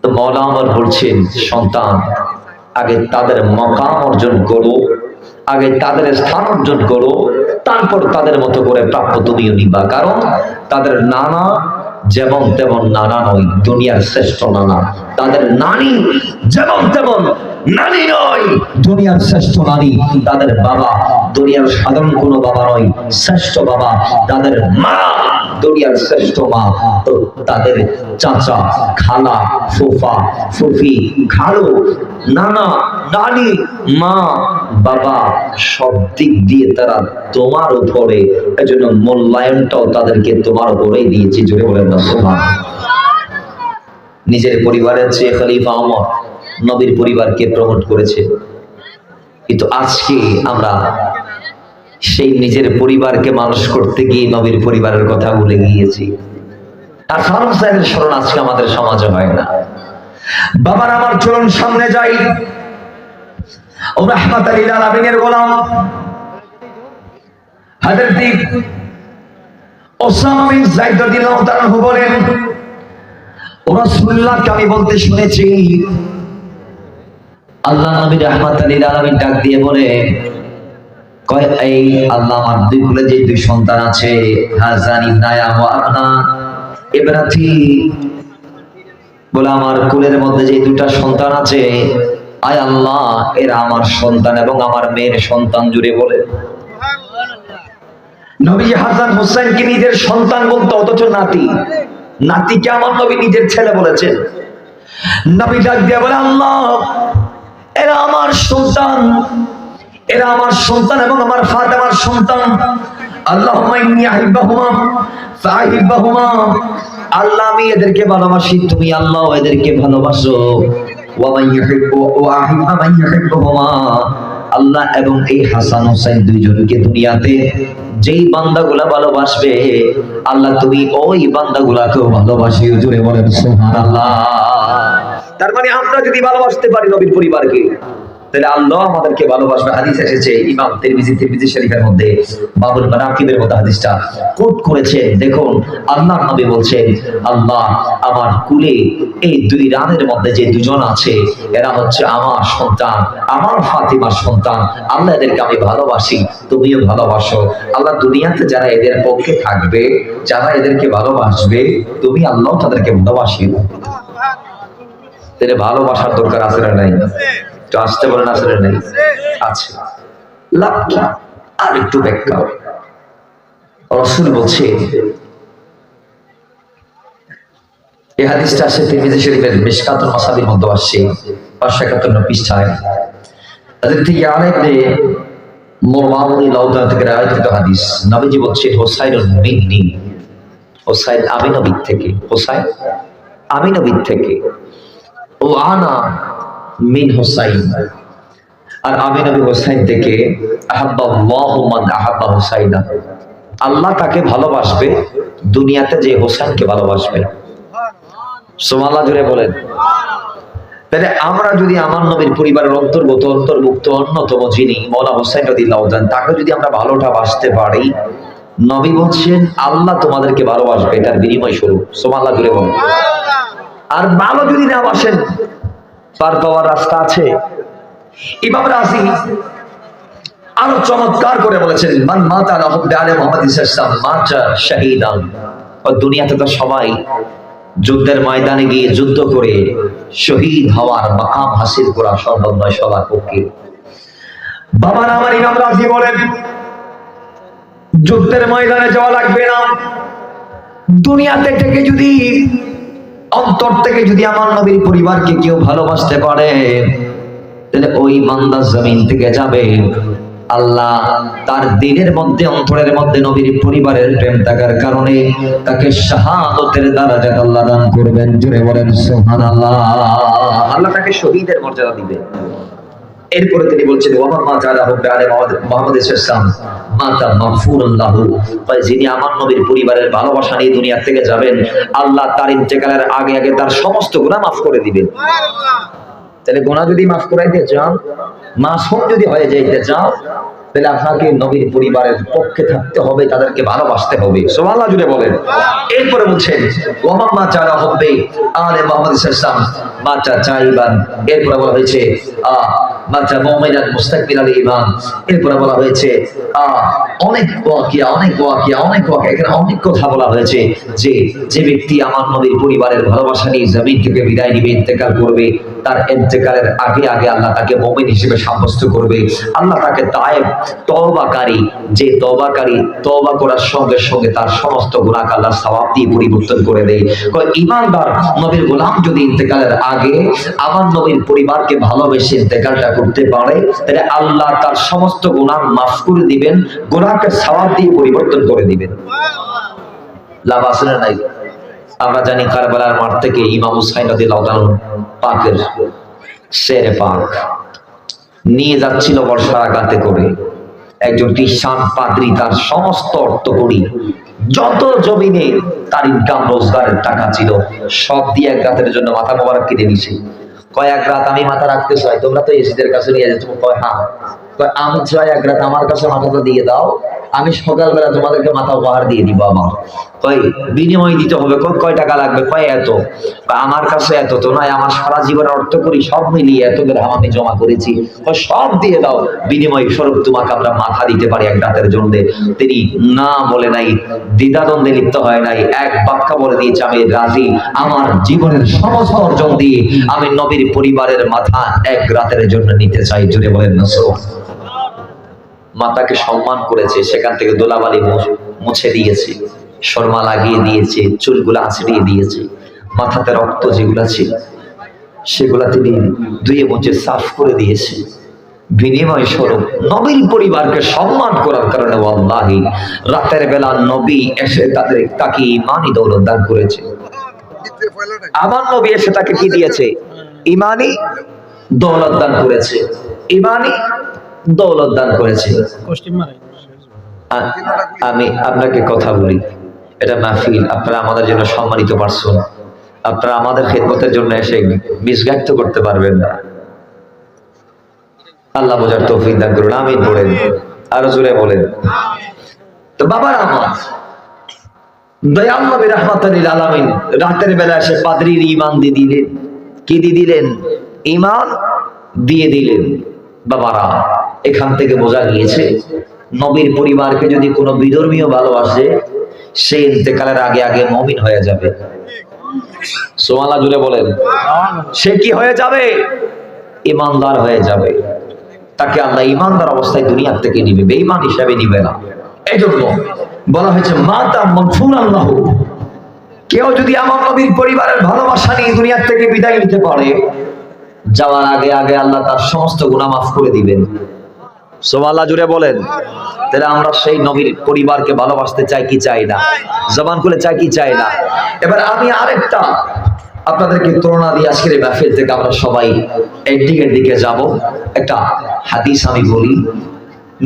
B: তো মওলা আমার বলছেন, সন্তান আগে তাদের মাকাম অর্জন করো, আগে তাদের স্থান অর্জন করো, তারপর তাদের মতো করে প্রাপ্য তুমিও নিবা। কারণ তাদের নানা যেমন তেমন নানা নয়, দুনিয়ার শ্রেষ্ঠ নানা। তাদের নানি যেমন তেমন নানি নয়, দুনিয়ার শ্রেষ্ঠ নানি। তাদের বাবা দুনিয়ার সাধারণ কোনো বাবা নয়, শ্রেষ্ঠ বাবা। তাদের মা দুনিয়ার শ্রেষ্ঠ মা। তো তাদের চাচা, খালা, ফুফা, ফুফি, খালু, নানা, নানি, মা, বাবা সব দিক দিয়ে তারা তোমার উপরে, এজন্য মূল্যায়নটাও তাদেরকে তোমার উপরেই দিয়েছি। জোরে বলেন না সুবহানাল্লাহ। নিজের পরিবারের চেয়ে খলিফা ওমর নবীর পরিবারকে প্রমোট করেছে, কিন্তু আজকে আমরা সেই নিজের পরিবারকে মানুষ করতে গিয়ে নবীর পরিবারের কথা ভুলে গিয়েছি। আর খারাপ সাহেবের স্মরণ আজকে আমাদের সমাজে হয় না। বাবার আমার চলুন সামনে যাই। ও রাহমাতুল লিল আলামিনের গোলাম হযরত ওসামা বিন যায়েদ রাদিয়াল্লাহু তাআলা বলেন, ও রাসূলুল্লাহকে আমি বলতে শুনেছি, আল্লাহ নবী রাহমাতুল লিল আলামিন ডাক দিয়ে বলে, কয় এই আল্লাহ আমার দুই কুলে যে দুই সন্তান আছে, হাজান ইবনায়া ওয়া আবনা ইবরাতি, বলে আমার কুলের মধ্যে যে দুটা সন্তান আছে, আয় আল্লাহ এরা আমার সন্তান এবং আমার মেয়ের সন্তান। জুড়ে বলে নবী হাসান হোসেনকে নিজের সন্তান বলতো, অথচ নাতি, নাতিকে আমার নবী নিজের ছেলে বলেছেন। নবী ডাক দিয়ে বলে, আল্লাহ এরা আমার সন্তান, এরা আমার সন্তান এবং আমার ফাতেমার সন্তান। আল্লাহুম্মা ইন্নী আহিব্বাহুমা ফাহিব্বাহুমা, আল্লাহ আমি এদেরকে ভালোবাসি, তুমি আল্লাহ এদেরকে ভালোবাসো। ওয়া মান ইউহিব্বু ওয়া আহিব্বা মান ইউহিব্বুহুমা, আল্লাহ এবং এই হাসান হোসেন দুইজনকে দুনিয়াতে যেই বান্দাগুলা ভালোবাসবে, আল্লাহ তুমি ওই বান্দাগুলাকেও ভালোবাসিও। জোরে বলেন সুবহানাল্লাহ। তার মানে আমরা যদি ভালোবাসতে পারি নবীর পরিবারকে, তাহলে আল্লাহ আমাদেরকে ভালোবাসবে। হাদিস এসেছে ইমাম তিরমিজি শরীফের মধ্যে বাবুল মানাকিবের মধ্যে হাদিসটা কোট করেছেন। দেখুন আল্লাহ নবী বলছেন, আল্লাহ আমার কুলে এই দুই রানের মধ্যে যে দুজন আছে, এরা হচ্ছে আমার সন্তান, আমার ফাতিমার সন্তান। আল্লাহ এদেরকে আমি ভালোবাসি, তুমিও ভালোবাসো। আল্লাহ দুনিয়াতে যারা এদের পক্ষে থাকবে, যারা এদেরকে ভালোবাসবে, তুমি আল্লাহ তাদেরকে ভালোবাসি। তাহলে ভালোবাসার দরকার আছে না নাই? তো আসতে বলেন আসলে নেই, আছে। লাভ কি? আর একটু ব্যাখ্যা। রাসূল বলছে, এই হাদিসটা আছে তিরমিজি শরীফের মিশকাতুল মাসাবির মধ্যে আসছে 571 পৃষ্ঠায়। হযরত ইয়ালা ইবনে মুরওয়ানি লাউদা থেকে রাওয়ায়াত হাদিস। নবীজি বলছেন, হুসাইনুন মিন্নি, হুসাইন আমি নবী থেকে, হুসাইন আমি নবী থেকে, ও আনা মিন হুসাইন, আর আমি নবী হুসাইন থেকে। আহাব্বাল্লাহু মান আহাব্বা হুসাইনা, আল্লাহ তাকে ভালোবাসবে দুনিয়াতে যে হুসাইনকে ভালোবাসবে। সুবহানাল্লাহ জুড়ে বলেন। তাহলে আমরা যদি আমার নবীর পরিবারের অন্তর্ভুক্ত অন্যতম যিনি মওলানা হুসাইন রাদিয়াল্লাহু তাআলা, তাকে যদি আমরা ভালোটা বাসতে পারি, নবী বলছেন আল্লাহ তোমাদেরকে ভালোবাসবে, এটার বিনিময় স্বরূপ। সুবহানাল্লাহ জুড়ে বলেন। আর ভালো যদি না বাসেন, পার পাওয়ার রাস্তা আছে। ইমাম রাজি আরো চমৎকার করে বলেছেন, মান মাতা আলা হুব্বি আলী মুহাম্মদ সাল্লাল্লাহু আলাইহি ওয়াসাল্লাম মাতা শাহীদান। ও দুনিয়াতে তো সবাই যুদ্ধের ময়দানে গিয়ে যুদ্ধ করে শহীদ হওয়ার মাকাম হাসিল করা সম্ভব নয় সবার পক্ষে। বাবা আমার ইমাম রাজি বলেন, যুদ্ধের ময়দানে যাওয়া লাগবে না, দুনিয়াতে থেকে যদি অন্তর থেকে যদি আমার নবীর পরিবারকে কেউ ভালোবাসতে পারে, তাহলে ওই বান্দা জমিন থেকে যাবে, আল্লাহ তার দিনের মধ্যে অন্তরের মধ্যে নবীর পরিবারের প্রেম থাকার কারণে তাকে শাহাদাতের দারাজাত আল্লাহ দান করবেন। জোরে বলেন সুবহানাল্লাহ। আল্লাহ তাকে শহীদের মর্যাদা দিবে। এরপরে তিনি বলছেন যিনি আমার নবীর পরিবারের ভালোবাসা নিয়ে দুনিয়া থেকে যাবেন, আল্লাহ তার ইন্তেকালের আগে আগে তার সমস্ত গুনাহ মাফ করে দিবেন। তাহলে গুনাহ যদি মাফ করাইতে চান, মাসুম যদি হয়ে যাইতে চান, তাহলে আপনাকে নবীর পরিবারের পক্ষে থাকতে হবে, তাদেরকে ভালোবাসতে হবে। সুবহানাল্লাহ জুড়ে বলেন। এরপরে বলছেন ওয়াম্মা চারা হবে আলে মুহাম্মদ সাল্লাল্লাহু আলাইহি ওয়াসাল্লাম মাতা চাইবান। এরপরে বলা হয়েছে মাতা মুমিনান মুস্তাকবিলাল ঈমান। এরপরে বলা হয়েছে অনেক ওয়াকিয়া এখানে অনেক কথা বলা হয়েছে যে যে ব্যক্তি আমার নবীর পরিবারের ভালোবাসা নিয়ে জমিন থেকে বিদায় নিবে, ইন্তেকাল করবে, তার ইন্তেকালের আগে আগে আল্লাহ তাকে মুমিন হিসেবে সাব্যস্ত করবে। আল্লাহ তাকে তায়েব তওবাকারী, যে তওবাকারী তওবা করার সঙ্গে সঙ্গে তার সমস্ত গুনাহ আল্লাহ সওয়াব দিয়ে পরিবর্তন করে দেয়। ঈমানদার নবীর গোলাম যদি ইন্তেকালের আগে আমার নবীর পরিবারকে ভালোবেসে ইন্তেকালটা করতে পারে, তাহলে আল্লাহ তার সমস্ত গুনাহ মাফ করে দিবেন, গুনাহকে সওয়াব দিয়ে পরিবর্তন করে দিবেন। লাভ আছে না নাই? আমরা জানি কারবালার মাঠ থেকে ইমাম হুসাইন রাদিয়াল্লাহু তাআলা পাকের শেরে পাক নিয়ে যাচ্ছিল বর্ষার আঘাতে করে। একজন খ্রিস্টান পাদ্রী তার সমস্ত অর্থ করি, যত জমিনে তার ইনকাম রোজগারের টাকা ছিল, সব দিয়ে এক রাতের জন্য মাথা মোবারক কিনে নিছে। কয়েক রাত আমি মাথা রাখতে চাই, তোমরা তো এসিদের কাছে নিয়ে যাচ্ছ। হ্যাঁ, আমি চাই এক রাত আমার কাছে মাথাটা দিয়ে দাও, আমি সকালবেলা তোমাদেরকে মাথা উপহার দিয়ে দিব। আমার বিনিময় দিতে হবে। কয় টাকা লাগবে? এত। আমার কাছে এত তো নয়, আমার সারা জীবনের অর্থ করি সব মিলিয়ে এত গ্রাম আমি জমা করেছি, সব দিয়ে দাও, বিনিময় স্বরূপ তোমাকে আমরা মাথা দিতে পারি এক রাতের জন্য। তিনি না বলে নাই, দ্বিধাদ্বন্দ্বে লিপ্ত হয় নাই, এক বাক্য বলে দিয়েছে আমি রাজি, আমার জীবনের সমস্ত অর্জন দিয়ে আমি নবীর পরিবারের মাথা এক রাতের জন্য নিতে চাই। জুড়ে বলেন না। মাতাকে সম্মান করেছে, সেখান থেকে দোলাবালি মুছে দিয়েছে, শর্মা লাগিয়ে দিয়েছে, চুলগুলা আঁচড়িয়ে দিয়েছে, মাথাতে রক্ত যেগুলা ছিল সেগুলা তিনি ধুয়ে মুছে সাফ করে দিয়েছে। বিনিময় স্বরূপ নবীর পরিবারকে সম্মান করার কারণে ওয়াল্লাহি রাতের বেলা নবী এসে তাকে ইমানি দৌলত দান করেছে। আমার নবী এসে তাকে কি দিয়েছে? ইমানি দৌলত দান করেছে, ইমানি দৌলত দান করেছে। আমি আপনাকে কথা বলি, এটা মাহফিল, আপনারা আমাদের জন্য সম্মানিত পারসন, আপনারা আমাদের খেদমতের জন্য এসে মিসগাইড তো করতে পারবেন না। আল্লাহ বোঝার তৌফিক দান করুন, আমিন বলেন, আরো জোরে বলেন। তো বাবার আমার দয়াল নবী রাহমাতুল লিল আলামিন রাতের বেলা এসে পাদ্রীর ঈমান দিয়ে দিলেন। কি দিয়ে দিলেন? ঈমান দিয়ে দিলেন। বাবারা, এখান থেকে বোঝা গিয়েছে নবীর পরিবারকে যদি কোনো বিধর্মীয় ভালোবাসে, সে ইন্তেকালের আগে আগে মুমিন হয়ে যাবে। সুবহানাল্লাহ জুড়ে বলেন। সে কি হয়ে যাবে? ঈমানদার হয়ে যাবে। তাকে আল্লাহ ঈমানদার অবস্থায় দুনিয়া থেকে নিবে, বেঈমান হিসেবে নিবে না। এজন্য বলা হয়েছে মাতা মাগফুরান লাহু, কেউ যদি আমার নবীর পরিবারের ভালোবাসা নিয়ে দুনিয়া থেকে বিদায় নিতে পারে, যাওয়ার আগে আগে আল্লাহ তার সমস্ত গুনাহ মাফ করে দিবেন। সুবহানাল্লাহ জুড়ে বলেন। তাহলে আমরা সেই নবীর পরিবারকে ভালোবাসতে চাই কি চাই না? জবান খুলে চাই কি চাই না? এবার আমি আরেকটা আপনাদেরকে তুলনা দিয়ে আজকের এই মাহফিল থেকে আমরা সবাই একদিকের দিকে যাব। একটা হাদিস আমি বলি,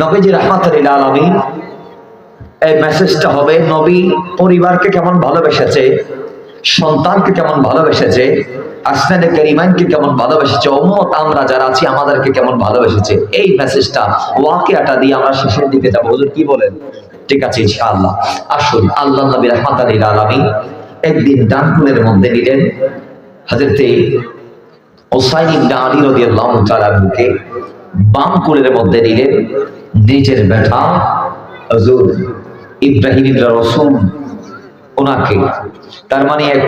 B: নবীজি রাহমাতুল লিল আলামিন, এই মেসেজটা হবে নবী পরিবারকে কেমন ভালোবেসেছে, সন্তানকে কেমন ভালোবেসেছে, আসমানে কারিমানকে কেমন ভালোবেসেছে, উম্মত আমরা যারা আছি আমাদেরকে কেমন ভালোবেসেছে। এই মেসেজটা ওয়াকিয়াটা দিয়ে আমরা শেষের দিকে যাব। হুজুর কি বলেন? ঠিক আছে ইনশাআল্লাহ। আসুন, আল্লাহ নবী রাহমাতুল লিল আলামিন একদিন ডানকুলের মধ্যে নিলেন হযরতে হুসাইন ইবনে আলী রাদিয়াল্লাহু তাআলা কে, বাম কুলের মধ্যে নিলেন নিজের বেটা হুজুর ইব্রাহিম ইবনে রাসূল ওনাকে। তার মানে এক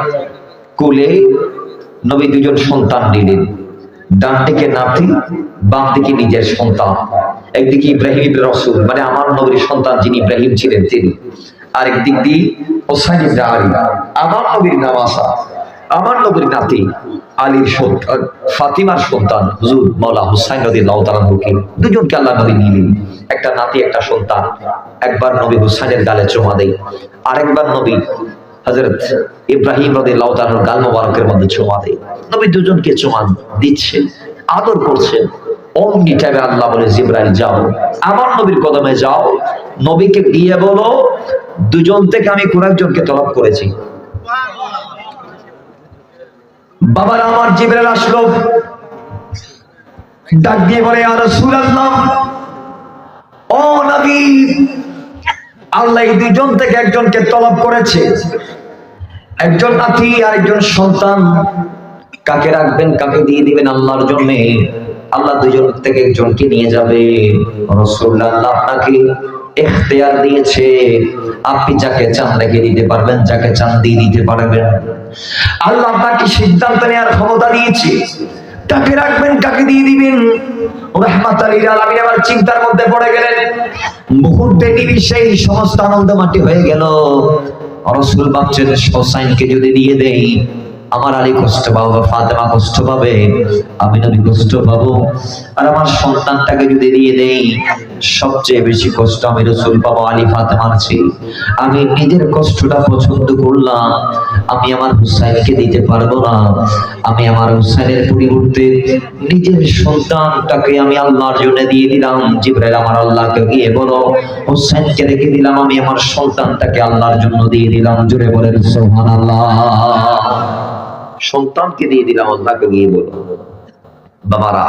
B: কুলে নবী দুজন সন্তান নিলেন, ডান দিকে নাতি, বাম দিকে নিজের সন্তান। একদিকে ইব্রাহিম ইবনে রাসূল মানে আমার নবীর সন্তান যিনি ইব্রাহিম ছিলেন তিনি, আরেক দিক দিয়ে হুসাইন ইবনে আলী আমার নবীর নামাসা, আমার নবীর নাতি আলীর সন্তান, ফাতিমার সন্তান হুজুর মাওলা হুসাইন রাদিয়াল্লাহু তাআলা কে দুজনকে আল্লাহ নবী নিলেন। একটা নাতি একটা সন্তান। একবার নবী হুসাইনের গালে চুমা দেয়, আরেকবার নবী
A: হযরত ইব্রাহিম রাদিয়াল্লাহু তাআলার গাল মোবারকের মধ্যে চুমা দেয়। নবী দুজনকে চুমা দিচ্ছেন, আদর করছেন। অমনি টাইমে আল্লাহ বলে, জিবরাইল যাও, আমার নবীর কদমে যাও, নবীকে গিয়ে বলো দুজন থেকে আমি কোন একজনকে তলব করেছি। বাবার আমার জিবরাইল আসলো, ডাক দিয়ে বলে, ইয়া রাসূলুল্লাহ, ও নবী, আল্লাহ এই দুজন থেকে একজনকে তলব করেছে, একজন নাতি আর একজন সন্তান। কাকে রাখবেন, কাকে দিয়ে দিবেন আল্লাহর জন্য? আল্লাহ দুজন থেকে একজনকে নিয়ে যাবে। রাসূলুল্লাহ আপনাকে ইখতিয়ার দিয়েছে, আপনি যাকে চান রেখে দিতে পারবেন, যাকে চান দিয়ে দিতে পারবেন। আল্লাহ আপনাকে সিদ্ধান্ত নেওয়ার ক্ষমতা দিয়েছে, কাকে রাখবেন, কাকে দিয়ে দিবেন। রাহমাতাল লিল আলামিন আবার চিন্তার মধ্যে পড়ে গেলেন। মুহূর্তে নিমিষেই সমস্ত আনন্দ মাটি হয়ে গেল। রাসূল ভাবছেন, হোসাইনকে যদি দিয়ে দেই, আমার আলী কষ্ট পাবো, ফাতেমা কষ্ট পাবে, আমি নবী কষ্ট পাবো। আর আমার সন্তানটাকে যদি দিয়ে দেই, সবচেয়ে বেশি কষ্ট আমি রাসূল পাবো আলী ফাতেমার চেয়ে। আমি নিজের কষ্টটা পছন্দ করলাম, আমি আমার হুসাইনকে দিতে পারবো না। আমি আমার হুসাইনের পরিবর্তে নিজের সন্তানটাকে আমি আল্লাহর জন্য দিয়ে দিলাম। জিবরাইল আমার আল্লাহকে গিয়ে বলো, হুসাইনকে রেখে দিলাম, আমি আমার সন্তানটাকে আল্লাহর জন্য দিয়ে দিলাম। জোরে বলেন সুবহানাল্লাহ। সন্তানকে দিয়ে দিলাম, আল্লাহকে গিয়ে বলো। বাবারা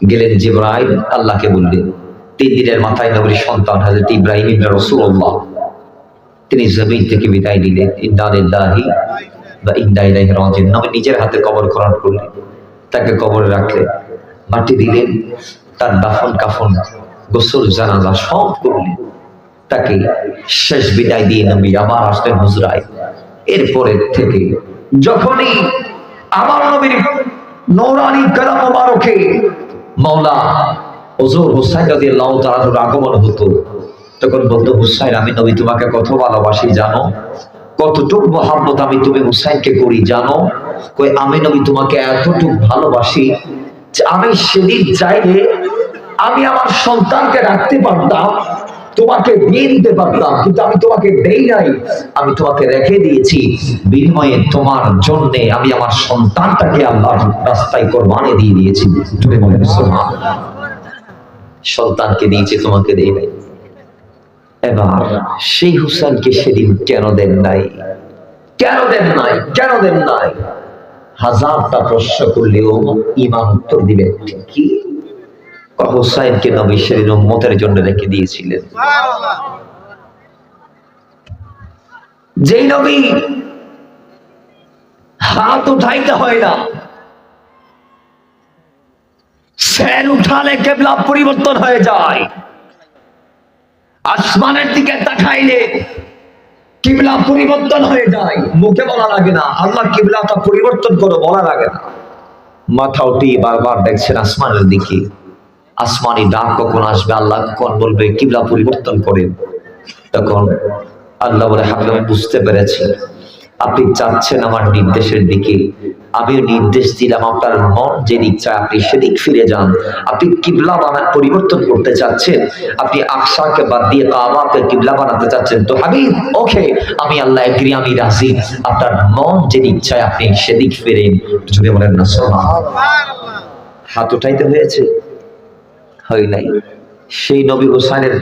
A: গেলেন, জিবরাইল আল্লাহকে বললেন। 3 দিনের মাথায় নবীর সন্তান হযরত ইব্রাহিম ইবনে রাসূলুল্লাহ তিনি জমিন থেকে বিদায় নিলেন। ইন্না লিল্লাহি ওয়া ইন্না ইলাইহি রাজিউন। নবী নিজের হাতে কবর খনন করলেন, তাকে কবরে রাখলেন, মাটি দিলেন, তার দাফন কাফন, গোসল, জানাজা সব করলেন। তাকে শেষ বিদায় দিয়ে নবী আবার আসলেন হুজরায়। এরপরে থেকে যখনই আমার নবীর নূরানী কদম মোবারকে মাওলা হুজুর হুসাইন রাদিয়াল্লাহু তাআলার আগমন হতো, তখন বলতো, হুসাইন আমি নবী তোমাকে কত ভালোবাসি জানো, কতটুকু মহব্বত আমি তুমি হুসাইনকে করি জানো। কই আমি নবী তোমাকে এতটুকু ভালোবাসি যে আমি সেদিন চাইলে আমি আমার সন্তানকে রাখতে পারতাম, তোমাকে দিয়ে দিতে পারতাম, কিন্তু আমি তোমাকে দেই নাই, আমি তোমাকে রেখে দিয়েছি। বিনিময়ে তোমার জন্য আমি আমার সন্তানটাকে আল্লাহর রাস্তায় কোরবানি দিয়ে দিয়েছি। তুমি বলেন সুবহানাল্লাহ। সন্তানকে দিয়েছি, তোমাকে দেই নাই। এবার সেই হুসাইনকে সেদিন কেন দেন নাই, কেন দেন নাই, কেন দেন নাই? হাজারটা প্রশ্ন করলেও ইমাম উত্তর দিবেন কি? হুসাইনকে নবী সেদিন উম্মতের জন্য রেখে দিয়েছিলেন। যেই নবী হাত উঠাইতে হয় না, ফ্যান উঠালে কিবলা পরিবর্তন হয়ে যায়। আসমানের দিকে তাকাইলে কিবলা পরিবর্তন হয়ে যায়। মুখে বলা লাগে না, আল্লাহ কিবলাটা পরিবর্তন করো, বলা লাগে না। মাথা উঠিয়ে বারবার দেখছেন আসমানের দিকে। আসমানি ডাক কখন আসবে, আল্লাহ কখন বলবে কিবলা পরিবর্তন করেন। তখন আল্লাহ বলে, হাবিব আমি বুঝতে পেরেছি আপনি চাচ্ছেন আমার নির্দেশের দিকে, আমিও নির্দেশ দিলাম আপনার মন যেদিক চায় আপনি সেদিক ফিরে যান। আপনি কিবলা পরিবর্তন করতে চাচ্ছেন, আপনি আকসাকে বাদ দিয়ে কাবাকে কিবলা বানাতে চাচ্ছেন, তো হাবিব ওকে, আমি আল্লাহ এগ্রি, আমি রাজি। আপনার মন যেদিক চায় আপনি সেদিক ফিরেন। যদি বলেন না সুবহানাল্লাহ। হাত উঠাইতে হয়েছে, হয় নাই। সেই নবী হুসাইনের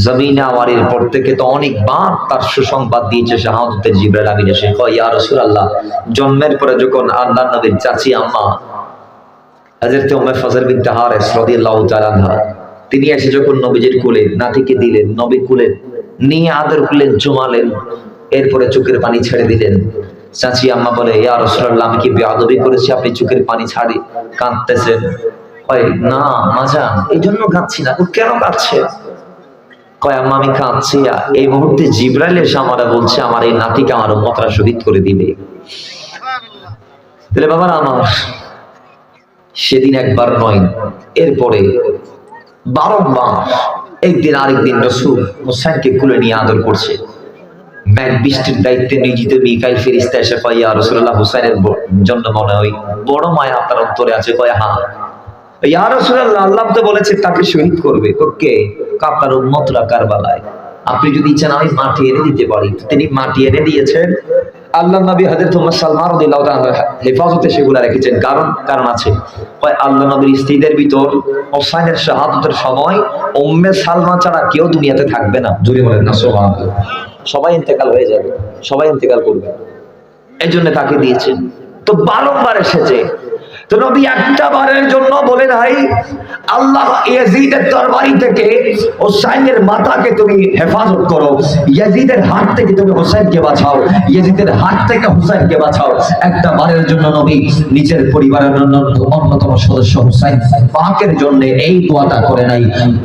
A: জমিনে আওয়ারের পর থেকে তো অনেকবার তার সুসংবাদ দিয়েছে শাহাদাতের জিবরাইল আমিন এসে কয়, ইয়া রাসূলুল্লাহ, জন্মের পরে যখন আল্লাহর নবীর চাচী আম্মা হযরত উম্মে ফজল বিনতে হারিস রাদিয়াল্লাহু তাআলা আনহা তিনি এসে যখন নবীজির কোলে নাতিকে দিলেন, নবী কোলে নিয়ে আদর করলেন, চুমালেন, এরপরে চোখের পানি ছেড়ে দিলেন। চাচী আম্মা বলে, ইয়া রাসূলুল্লাহ, আমি কি বেয়াদবি করেছি আপনি চোখের পানি ছাড়ি কাঁদতেছেন? কয়, না মাজান, এই জন্য কাঁদছি না। কেন কাঁদছে? কয়, আম্মা আমি কাঁদছি এই মুহূর্তে জিবরাইল এসে আমারে বলছে আমার এই নাতিকে আমার উম্মতরা শহীদ করে দিবে। তাহলে বাবারা আমার, সেদিন একবার নয়, এরপরে বারংবার একদিন আরেকদিন রাসূল হুসাইনকে কুলে নিয়ে আদর করছে। মেঘ বৃষ্টির দায়িত্বে নিয়োজিত মিকাইল ফেরেশতা এসে কয়, ইয়া রাসূলুল্লাহ, হুসাইনের জন্য মনে হয় বড় মায়া আপনার অন্তরে আছে। কয়, হ্যাঁ। ইয়া রাসূলুল্লাহ, আল্লাহ তো বলেছে তাকে শহীদ করবে। ওকে, আপনার উম্মতরা কারবালায়।
B: আপনি যদি চান আমি মাটি এনে দিতে পারি। তিনি মাটি এনে দিয়েছেন। আল্লাহ নবী হযরত উম্মে সালমা রাদিয়াল্লাহু তাআলা হেফাজতে সেগুলা রেখেছেন। কারণ আছে, হয় আল্লাহ নবীর স্ত্রীদের ভিতর হোসাইনের শাহাদাতের সময় উম্মে সালমা ছাড়া কেউ দুনিয়াতে থাকবে না। জোরে বলেন না সুবহানাল্লাহ। সবাই ইন্তেকাল হয়ে যাবে, সবাই ইন্তেকাল করবে, এই জন্য তাকে দিয়েছেন। তো বারংবার এসেছে। তো নবী একটা বারের জন্য বলে নাই আল্লাহ ইয়াজিদের তরবারি থেকে হোসাইনের মাথাকে তুমি হেফাজত করো, ইয়াজিদের হাত থেকে তুমি হোসাইনকে বাঁচাও, ইয়াজিদের হাত থেকে হোসাইনকে বাঁচাও। একটা বারের জন্য নবী নিজের পরিবারের অন্যতম সদস্য হোসাইন পাকের জন্য এই দোয়াটা করে নাই,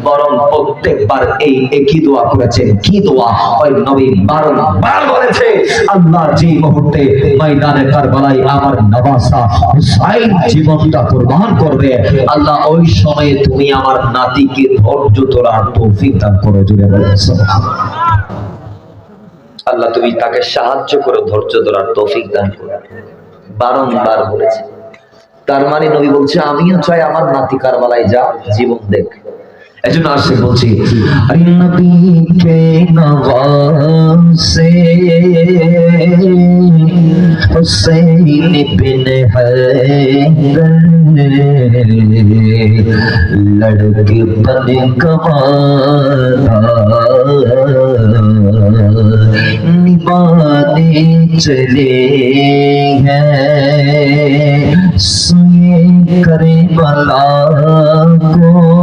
B: বরং প্রত্যেকবার এই একই দোয়া করেছেন। কি দোয়া? ওই নবী বারবার বলেছে, আল্লাহ যে মুহূর্তে ময়দানে কারবালায় আমার নওয়াজা হোসাইন জীবনটা কুরবান করবে, আল্লাহ ওই সময়ে তুমি আমার নাতিকে ধৈর্য ধরার তৌফিক দান করো। জুড়ে বলেন সুবহানাল্লাহ। আল্লাহ তুমি তাকে সাহায্য করো, ধৈর্য ধরার তৌফিক দান করো, বারংবার বলেছে। তার মানে নবী বলছে আমিও চাই আমার নাতি কারবালায় যা, জীবন দেখ। এজন্য আসে বলছি নবী কে নওয়াজে হুসैन बिन हैदर लड़के बन गवारा निभाने चले हैं सुए करे बला को